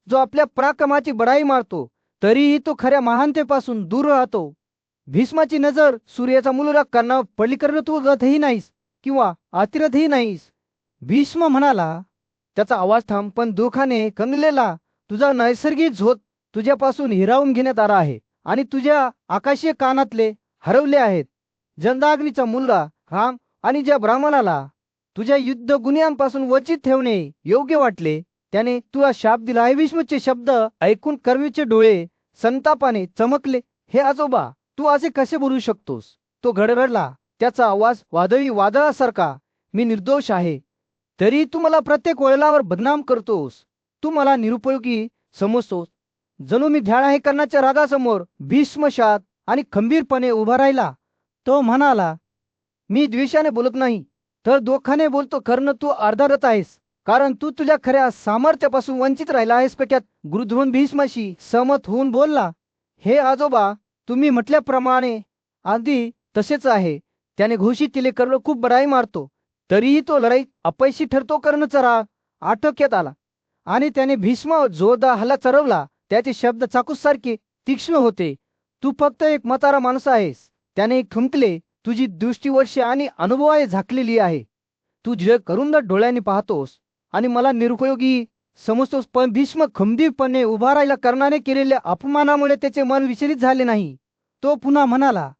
जो आपल्या पराक्रमाची बढाई मारतो, तरीही तो खऱ्या महानतेपासून दूर राहतो. भीष्माची नजर सूर्याचा मुलगा कर्णावर पडली. कारण तू रथही नाहीस किंवा अतिरथही नाहीस. भीष्म म्हणाला. त्याचा आवाज ठाम पण दुःखाने कंगलेला. तुझा नैसर्गिक झोत तुझ्यापासून हिरावून घेण्यात आला आहे आणि तुझ्या आकाशीय कानातले हरवले आहेत. जंदाग्नीचा मुलगा राम आणि ज्या ब्राह्मणाला तुझ्या युद्ध गुन्ह्यांपासून वंचित ठेवणे योग्य वाटले, त्याने तुला शाप दिला आहे. भीष्मचे शब्द ऐकून कर्वीचे डोळे संतापाने चमकले. हे आजोबा, तू असे कसे बोलू शकतोस? तो गडगडला. त्याचा आवाज वादळी वादळासारखा. मी निर्दोष आहे, तरी तू मला प्रत्येक वळणावर बदनाम करतोस. तू मला निरुपयोगी समजतोस. जणू मी ढाळ आहे. कर्णाच्या रागासमोर भीष्म शांत आणि खंबीरपणे उभा राहिला. तो म्हणाला, मी द्वेषाने बोलत नाही, तर दुःखाने बोलतो. कर्ण, तू अर्धारथ आहेस, कारण तू तुझ्या खऱ्या सामर्थ्यापासून वंचित राहिला आहेस. पेट्यात गुरुद्रोण भीष्माशी सहमत होऊन बोलला. हे आजोबा, तुम्ही म्हटल्याप्रमाणे आधी तसेच आहे. त्याने घोषित केले. कर्ण खूप बढाई मारतो, तरीही तो लढाईत अपयशी ठरतो. कर्णचा राग आटोक्यात आला आणि त्याने भीष्मावर जोरदार हल्ला चढवला. त्याचे शब्द चाकूसारखे तीक्ष्ण होते. तू फक्त एक म्हातारा माणूस आहेस, त्याने ठुमकले. तुझी दृष्टी वर्ष आणि अनुभवाने झाकलेली आहे. तू जग करुंद डोळ्यांनी पाहतोस आणि मला निरुपयोगी समजतोस. पण भीष्म खंबीरपणे उभा राहिला. कर्णाने केलेल्या अपमानामुळे त्याचे मन विचलित झाले नाही. तो पुन्हा म्हणाला,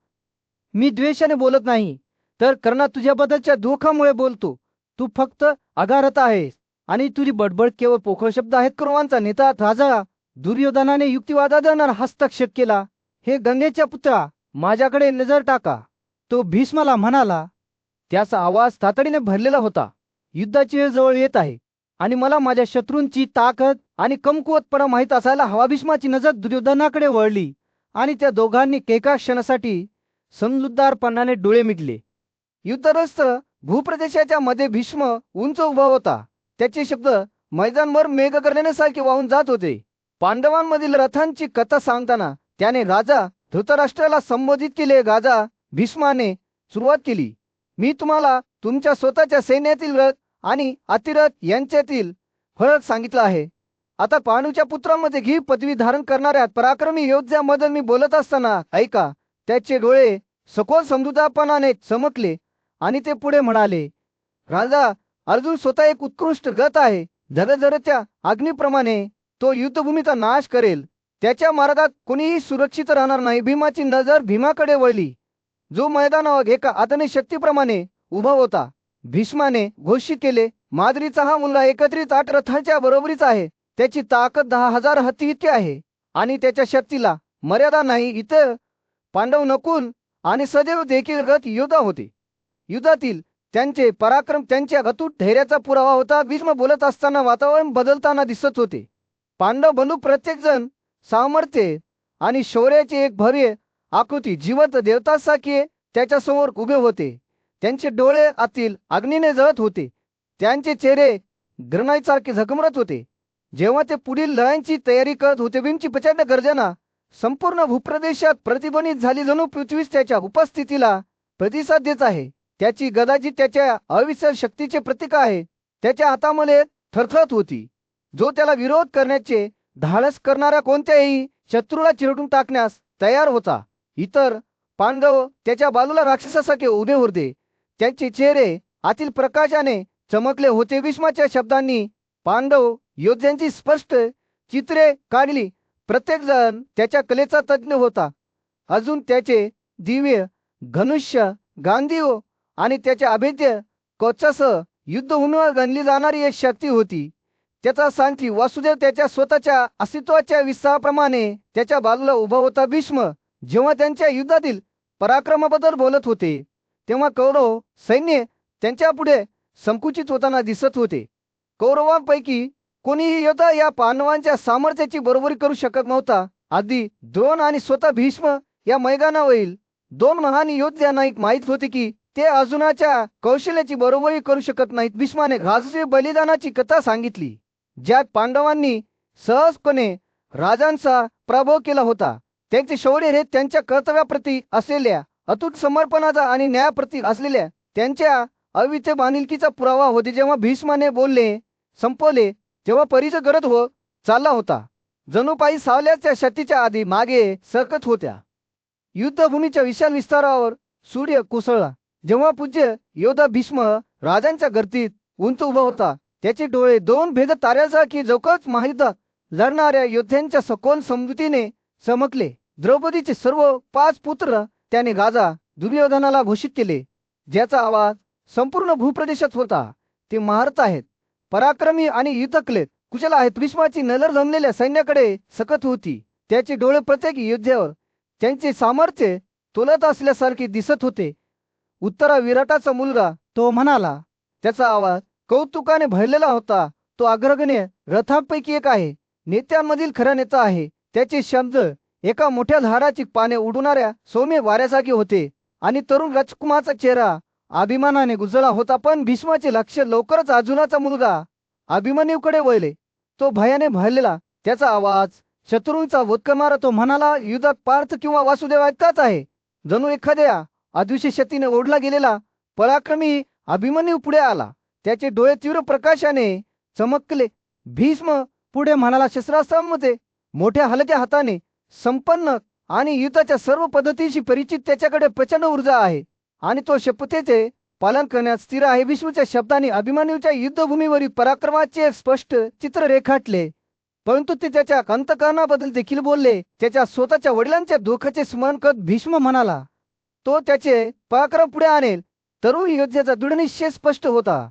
मी द्वेषाने बोलत नाही, तर कर्णा तुझ्याबद्दलच्या दुःखामुळे बोलतो. तू फक्त अगारत आहेस आणि तुझी बडबड केवळ पोकळ शब्द आहेत. कौरवांचा नेता राजा दुर्योधनाने युक्तिवादाने हस्तक्षेप केला. हे गंगेच्या पुत्रा, माझ्याकडे नजर टाका. तो भीष्माला म्हणाला. त्याचा आवाज तातडीने भरलेला होता. युद्धाची वेळ जवळ येत आहे आणि मला माझ्या शत्रूंची ताकद आणि कमकुवतपणा माहीत असायला हवा. भीष्माची नजर दुर्योधनाकडे वळली आणि त्या दोघांनी एका क्षणासाठी समजूतदारपणाने डोळे मिटले. युद्धग्रस्त भूप्रदेशाच्या मध्ये भीष्म उंच उभा होता. त्याचे शब्द मैदानभर मेघगर्जनेसारखे वाहून जात होते. पांडवांमधील रथांची कथा सांगताना त्याने राजा धृतराष्ट्राला संबोधित केले. राजा भीष्माने सुरुवात केली, मी तुम्हाला तुमच्या स्वतःच्या सैन्यातील रथ आणि अतिरथ यांच्यातील फरक सांगितला आहे. आता पांडूच्या पुत्रांमध्ये ही पदवी धारण करणाऱ्या पराक्रमी योद्ध्याबद्दल मी बोलत असताना ऐका. त्याचे डोळे सखोल समजूतदारपणाने चमकले आणि ते पुढे म्हणाले, राजा अर्जुन स्वतः एक उत्कृष्ट रथ आहे. झरझरच्या अग्नीप्रमाणे तो युद्धभूमीचा नाश करेल. त्याच्या मार्गात कोणीही सुरक्षित राहणार नाही. भीमाची नजर भीमाकडे वळली, जो मैदानावर एका आधुनिक शक्तीप्रमाणे उभा होता. भीष्माने घोषित केले, माद्रीचा हा मुलगा एकत्रित 8 रथांच्या बरोबरीचा आहे. त्याची ताकद 10,000 हत्ती इतकी आहे आणि त्याच्या शक्तीला मर्यादा नाही. इतर पांडव नकुल आणि सदैव देखील रथ योद्धा होते. युद्धातील त्यांचे पराक्रम त्यांच्या अतूट धैर्याचा पुरावा होता. भीष्म बोलत असताना वातावरण बदलताना दिसत होते. पांडव बंधू प्रत्येकजण सामर्थ्य आणि शौर्याचे एक भव्य आकृती जिवंत देवतासारखे त्याच्यासमोर उभे होते. त्यांचे डोळे आतील अग्नीने जळत होते. त्यांचे चेहरे ग्रनाईसारखे झगमरत होते. जेव्हा ते पुढील लढाईची तयारी करत होते, भीमची प्रचंड गर्जना संपूर्ण भूप्रदेशात प्रतिध्वनित झाली. जणू पृथ्वीच त्याच्या उपस्थितीला प्रतिसाद देत आहे. त्याची गदा जी त्याच्या अविचल शक्तीचे प्रतीक आहे, त्याच्या हातामध्ये थरथरत होती. जो त्याला विरोध करण्याचे धाडस करणाऱ्या कोणत्याही शत्रूला चिरडून टाकण्यास तयार होता. इतर पांडव त्याच्या बाजूला राक्षसासारखे उभे होते. त्यांचे चेहरे आतील प्रकाशाने चमकले होते. भीष्माच्या शब्दांनी पांडव योद्ध्यांची स्पष्ट चित्रे काढली. प्रत्येक जण त्याच्या कलेचा तज्ञ होता. अजून त्याचे दिव्य धनुष्य, गांधीव आणि त्याच्या अभेद्य कवचासह युद्धभूमीवर गणली जाणारी एक शक्ती होती. त्याचा सांगती वासुदेव त्याच्या स्वतःच्या अस्तित्वाच्या विस्ताराप्रमाणे त्याच्या बाजूला उभा होता. भीष्म जेव्हा त्यांच्या युद्धातील पराक्रमाबद्दल बोलत होते, तेव्हा कौरव सैन्य त्यांच्या पुढे संकुचित होताना दिसत होते. कौरवांपैकी कोणीही योद्धा या पांडवांच्या सामर्थ्याची बरोबरी करू शकत नव्हता. आधी द्रोण आणि स्वतः भीष्म या मैदानावरील दोन महान योद्ध्यांना माहीत होते की ते अर्जुनाच्या कौशल्याची बरोबरी करू शकत नाहीत. भीष्माने घासूचे बलिदानाची कथा सांगितली, ज्यात पांडवांनी सहजपणे राजांचा पराभव केला होता. त्यांचे शौर्य हे त्यांच्या कर्तव्याप्रती असलेल्या अतूट समर्पणाचा आणि न्यायाप्रती असलेल्या त्यांच्या अविचल बांधिलकीचा पुरावा होते. जेव्हा भीष्माने बोलले संपवले, तेव्हा परिचय करत चालला होता. जणू पायी सावल्याच्या शक्तीच्या आधी मागे सरकत होत्या. युद्धभूमीच्या विशाल विस्तारावर सूर्य कोसळला. जेव्हा पूज्य योद्धा भीष्म राजांच्या गर्दीत उंच उभा होता, त्याचे डोळे दोन भेद ताऱ्यासारखी जवळच महायुद्धात लढणाऱ्या योद्ध्यांच्या सखोल समजुतीने चमकले. द्रौपदीचे सर्व 5 पुत्र त्याने राजा दुर्योधनाला घोषित केले, ज्याचा आवाज संपूर्ण भूप्रदेशात होता. ते महारथ आहेत, पराक्रमी आणि युद्धकलेत कुशल आहेत. भीष्माची नजर जमलेल्या सैन्याकडे सकत होती. त्याचे डोळे प्रत्येक योद्ध्यावर त्यांचे सामर्थ्य तोलत असल्यासारखे दिसत होते. उत्तरा विराटाचा मुलगा, तो म्हणाला. त्याचा आवाज कौतुकाने भरलेला होता. तो अग्रगण्य रथांपैकी एक आहे, नेत्यांमधील खरा नेता आहे. त्याचे शब्द एका मोठ्या झाडाची पाने उडवणाऱ्या सौम्य वाऱ्यासारखे होते आणि तरुण राजकुमाराचा चेहरा अभिमानाने गुंजला होता. पण भीष्माचे लक्ष लवकरच अर्जुनाचा मुलगा अभिमन्यूकडे वळले. तो भयाने भरलेला. त्याचा आवाज शत्रूंचा वध करणारा. तो म्हणाला, युद्धात पार्थ किंवा वासुदेव ऐकताच आहे. जणू एखाद्या अदृश्य शक्तीने ओढला गेलेला पराक्रमी अभिमन्यू पुढे आला. त्याचे डोळे तीव्र प्रकाशाने चमकले. भीष्म पुढे म्हणाला, शस्त्रास्त्रांमध्ये मोठ्या हलक्या हाताने संपन्न आणि युद्धाच्या सर्व पद्धतीशी परिचित त्याच्याकडे प्रचंड ऊर्जा आहे आणि तो शपथेचे पालन करण्यात स्थिर आहे. भीष्मच्या शब्दांनी अभिमन्यूच्या युद्धभूमीवरील पराक्रमाचे स्पष्ट चित्र रेखाटले. परंतु ते त्याच्या अंतःकरणाबद्दल देखील बोलले. त्याच्या स्वतःच्या वडिलांच्या दुःखाचे स्मरण करत भीष्म म्हणाला, तो त्याचे पराक्रम पुढे आणेल. तरुण योद्ध्याचा दृढनिश्चय स्पष्ट होता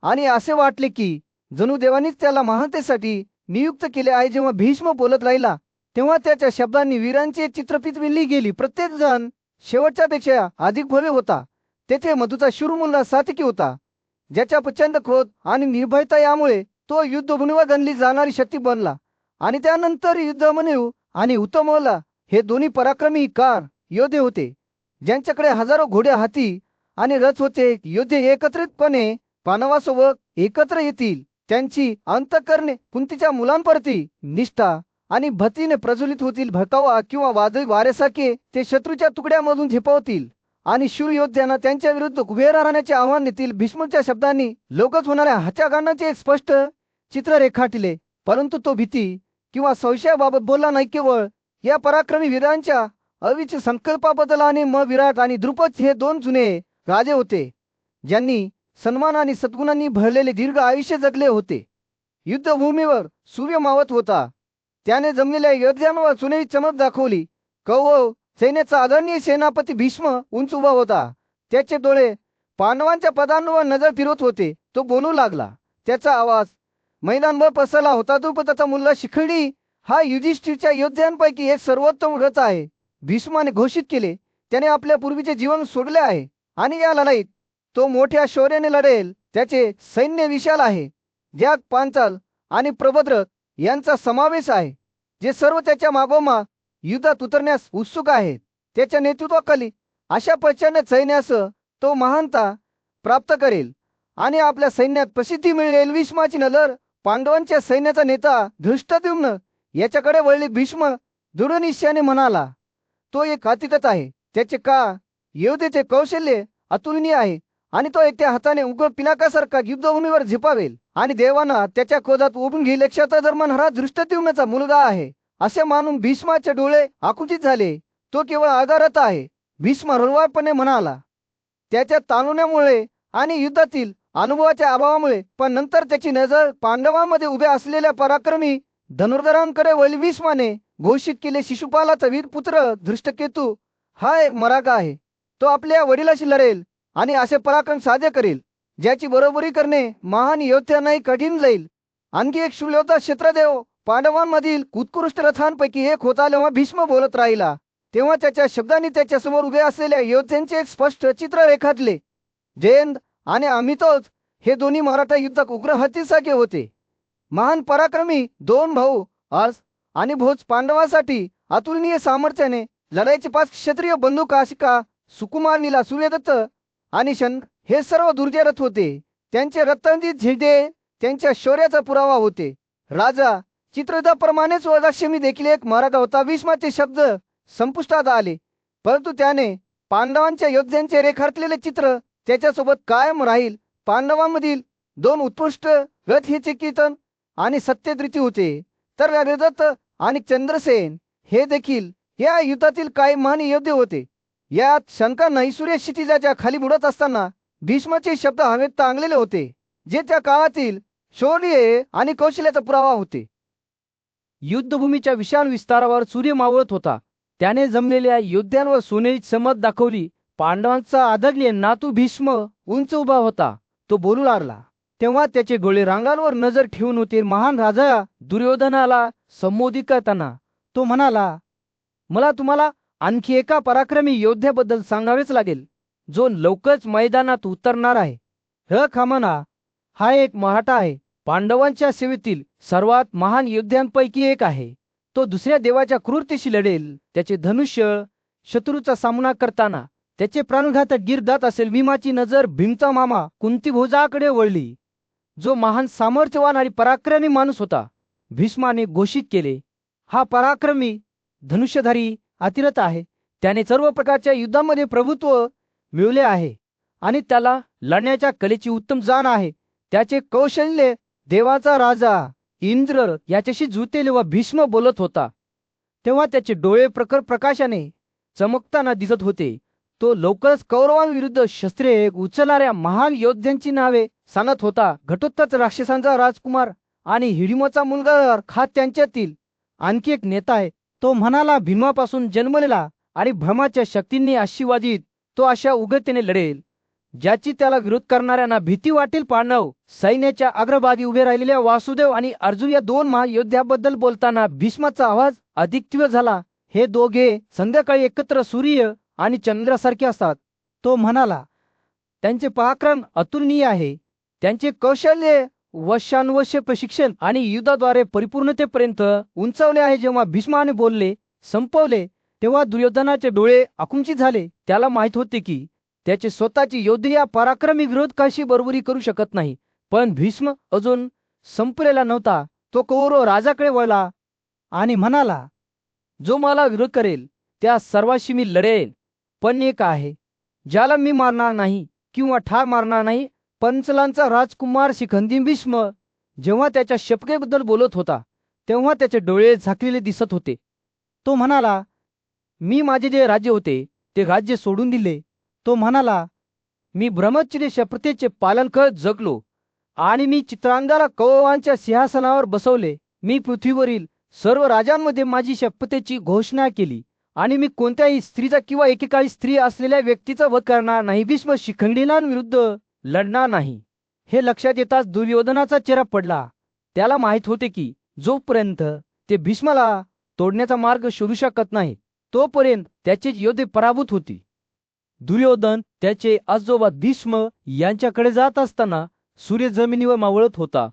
आणि असे वाटले की जणू देवानीच त्याला महानतेसाठी नियुक्त केले आहे. जेव्हा भीष्म बोलत राहिला, तेव्हा त्याच्या शब्दांनी वीरांची चित्रफित विणली गेली. प्रत्येक जण शेवटच्यापेक्षा अधिक भव्य होता. तेथे मधूचा शूर मुलगा सात्विकी होता, ज्याच्या प्रचंड क्रोध आणि निर्भयता यामुळे तो युद्धभूमीवर गणली जाणारी शक्ती बनला. आणि त्यानंतर युद्धमन्यू आणि उत्तमला हे दोन्ही पराक्रमी कार योद्धे होते, ज्यांच्याकडे हजारो घोडे, हाती आणि रथ होते. योद्धे एकत्रितपणे पांडवासोबत एकत्र येतील. त्यांची अंतःकरणे कुंतीच्या मुलांप्रती निष्ठा आणि भक्तीने प्रज्वलित होतील. भडकावा किंवा वादळी वाऱ्यासारखे ते शत्रूच्या तुकड्यामधून झेपावतील आणि शूर योद्ध्यांना त्यांच्या विरुद्ध उभे राहण्याचे आव्हान देतील. भीष्मच्या शब्दांनी लोकच होणाऱ्या हत्याकांडाचे एक स्पष्ट चित्र रेखाटले. परंतु तो भीती किंवा संशयाबाबत बोलला नाही. केवळ या पराक्रमी वीरांच्या अविचल संकल्पाबद्दल. आणि मग विराट आणि द्रुपद हे दोन जुने राजे होते, ज्यांनी सन्मान आणि सद्गुणांनी भरलेले दीर्घ आयुष्य जगले होते. युद्धभूमीवर सूर्य मावत होता. त्याने जमलेल्या योद्ध्यांवर सुनेरी चमक दाखवली. कौरव सैन्याचा आदरणीय सेनापती भीष्म उंच उभा होता. त्याचे डोळे पांडवांच्या पदांवर नजर फिरवत होते. तो बोलू लागला. त्याचा आवाज मैदानभर पसरला होता. द्रुपदाचा मुलगा शिखंडी हा युधिष्ठिरच्या योद्ध्यांपैकी एक सर्वोत्तम रथ आहे. भीष्माने घोषित केले, त्याने आपल्या पूर्वीचे जीवन सोडले आहे आणि या लढाईत तो मोठ्या शौर्याने लढेल. त्याचे सैन्य विशाल आहे, ज्यात पांचाल आणि प्रबद्रक यांचा समावेश आहे, जे सर्व त्याच्या मागोमाग युद्धात उतरण्यास उत्सुक आहेत. त्याच्या नेतृत्वाखाली अशा प्रचंड सैन्यासह तो महानता प्राप्त करेल आणि आपल्या सैन्यात प्रसिद्धी मिळेल. भीष्माची नजर पांडवांच्या सैन्याचा नेता धृष्टद्युम्न याच्याकडे वळली. भीष्म दृढनिश्चयाने म्हणाला, तो एक अतिथच आहे. त्याचे योद्धेचे कौशल्य अतुलनीय आहे आणि तो एकट्या हाताने उघड पिनाकासारखा युद्धभूमीवर झेपावेल आणि देवांना त्याच्या क्रोधात उभून घेईल. क्षत्रधर्मन हा धृष्टद्युम्नाचा मुलगा आहे असे मानून भीष्माचे डोळे आकुंचित झाले. तो केवळ आधारत आहे, भीष्म हळुवारपणे म्हणाला, त्याच्या तारुण्यामुळे आणि युद्धातील अनुभवाच्या अभावामुळे. पण नंतर त्याची नजर पांडवांमध्ये उभ्या असलेल्या पराक्रमी धनुर्धरांकडे वळली. भीष्माने घोषित केले, शिशुपालाचा वीर पुत्र धृष्टकेतू हा एक मराठा आहे. तो आपल्या वडिलाशी लढेल आणि असे पराक्रम साध्य करेल ज्याची बरोबरी करणे महान योद्ध्यांनाही कठीण जाईल. आणखी एक शूरयोद्धा क्षेत्रदेव पांडवांमधील उत्कृष्ट रथांपैकी एक होता. जेव्हा भीष्म बोलत राहिला तेव्हा त्याच्या शब्दांनी त्याच्या समोर उभे असलेल्या योद्ध्यांचे एक स्पष्ट चित्र रेखाटले. जयंत आणि अमितोज हे दोन्ही मराठा युद्धात उग्र हत्तीसारखे होते. महान पराक्रमी दोन भाऊ अर्स आणि भोज पांडवांसाठी अतुलनीय सामर्थ्याने लढाईचे 5 क्षत्रिय बंधू काशिका, सुकुमार, नीला, सूर्यदत्त आणि शन हे सर्व दुर्जय रथ होते. त्यांचे रत्नांजित झेंडे त्यांच्या शौर्याचा पुरावा होते. राजा चित्ररथाप्रमाणेच वरदाक्षमी देखील एक मराठा होता. भीष्माचे शब्द संपुष्टात आले, परंतु त्याने पांडवांच्या योद्ध्यांचे रेखाटलेले चित्र त्याच्यासोबत कायम राहील. पांडवांमधील 2 उत्कृष्ट रथ हे चिकीर्तन आणि सत्यदृती होते, तर व्याघ्रदत्त आणि चंद्रसेन हे देखील या युद्धातील काही महान योद्धे होते. यात शंका नाही. सूर्य क्षितिजाच्या खाली बुडत असताना भीष्माचे शब्द हवेत टांगलेले होते, जे त्या काळातील शौर्य आणि कौशल्याचा पुरावा होते. युद्धभूमीच्या विशाल विस्तारावर सूर्य मावळत होता. त्याने जमलेल्या योद्ध्यांवर सोनेरी चमक दाखवली. पांडवांचा आदरणीय नातू भीष्म उंच उभा होता. तो बोलू लागला तेव्हा त्याचे डोळे रांगांवर नजर ठेवून होते. महान राजा दुर्योधनाला संबोधित करताना तो म्हणाला, मला तुम्हाला आणखी एका पराक्रमी योद्ध्याबद्दल सांगावेच लागेल, जो लवकरच मैदानात उतरणार आहे. रखमाना हा एक मराठा आहे. पांडवांच्या सेवेतील सर्वात महान योद्ध्यांपैकी एक आहे. तो दुसऱ्या देवाच्या क्रूरतेशी लढेल. त्याचे धनुष्य शत्रूचा सामना करताना त्याचे प्राणघातक गिर जात असेल. भीमाची नजर भीमचा मामा कुंतीभोजाकडे वळली, जो महान सामर्थ्यवान आणि पराक्रमी माणूस होता. भीष्माने घोषित केले, हा पराक्रमी धनुष्यधारी अतिरथ आहे. त्याने सर्व प्रकारच्या युद्धामध्ये प्रभुत्व मिळवले आहे आणि त्याला लढण्याच्या कलेची उत्तम जाण आहे. त्याचे कौशल्य देवाचा राजा इंद्र याच्याशी जुळते. व भीष्म बोलत होता तेव्हा त्याचे डोळे प्रखर प्रकाशाने चमकताना दिसत होते. तो लवकरच कौरवांविरुद्ध शस्त्रे उचलणाऱ्या महान योद्ध्यांची नावे सांगत होता. घटोत्कच राक्षसांचा राजकुमार आणि हिडिंबचा मुलगा हा त्यांच्यातील आणखी एक नेता आहे. तो म्हणाला, भीमापासून जन्मलेला आणि भ्रमाच्या शक्तींनी आशीर्वादित तो अशा उग्रतेने लढेल ज्याची त्याला विरोध करणाऱ्यांना भीती वाटेल. पांडव सैन्याच्या अग्रभागी उभे राहिलेल्या वासुदेव आणि अर्जुन या 2 महायोद्ध्याबद्दल बोलताना भीष्माचा आवाज अधिक तीव्र झाला. हे दोघे संध्याकाळी एकत्र सूर्य आणि चंद्रासारखे असतात. तो म्हणाला, त्यांचे पराक्रम अतुलनीय आहे. त्यांचे कौशल्य वर्षानुवर्षे प्रशिक्षण आणि युद्धाद्वारे परिपूर्णतेपर्यंत उंचावले आहे. जेव्हा भीष्माने बोलले संपवले तेव्हा दुर्योधनाचे डोळे आकुंचित झाले. त्याला माहित होते की त्याचे स्वतःची योद्धे या पराक्रमी विरोधकाशी बरोबरी करू शकत नाही. पण भीष्म अजून संपलेला नव्हता. तो कौरव राजाकडे वळला आणि म्हणाला, जो मला विरोध करेल त्या सर्वांशी मी लढेन. पण एक आहे ज्याला मी मारणार नाही किंवा ठार मारणार नाही. पंचलांचा राजकुमार शिखंडी. भीष्म जेव्हा त्याच्या शपथेबद्दल बोलत होता तेव्हा त्याचे डोळे झाकलेले दिसत होते. तो म्हणाला, मी माझे जे राज्य होते ते राज्य सोडून दिले. तो म्हणाला, मी ब्रह्मचर्य शपथेचे पालन करत जगलो आणि मी चित्रांगाला कौरवांच्या सिंहासनावर बसवले. मी पृथ्वीवरील सर्व राजांमध्ये माझी शपथेची घोषणा केली आणि मी कोणत्याही स्त्रीचा किंवा एकेकाळी स्त्री असलेल्या व्यक्तीचा वध करणार नाही. भीष्म शिखंडींविरुद्ध लढणार नाही. हे लक्षात येताच दुर्योधनाचा चेहरा पडला. त्याला माहित होते की जोपर्यंत ते भीष्माला तोडण्याचा मार्ग शोधू शकत नाही तोपर्यंत त्याचे योद्धे पराभूत होती. दुर्योधन त्याचे आजोबा भीष्म यांच्याकडे जात असताना सूर्य जमिनीवर मावळत होता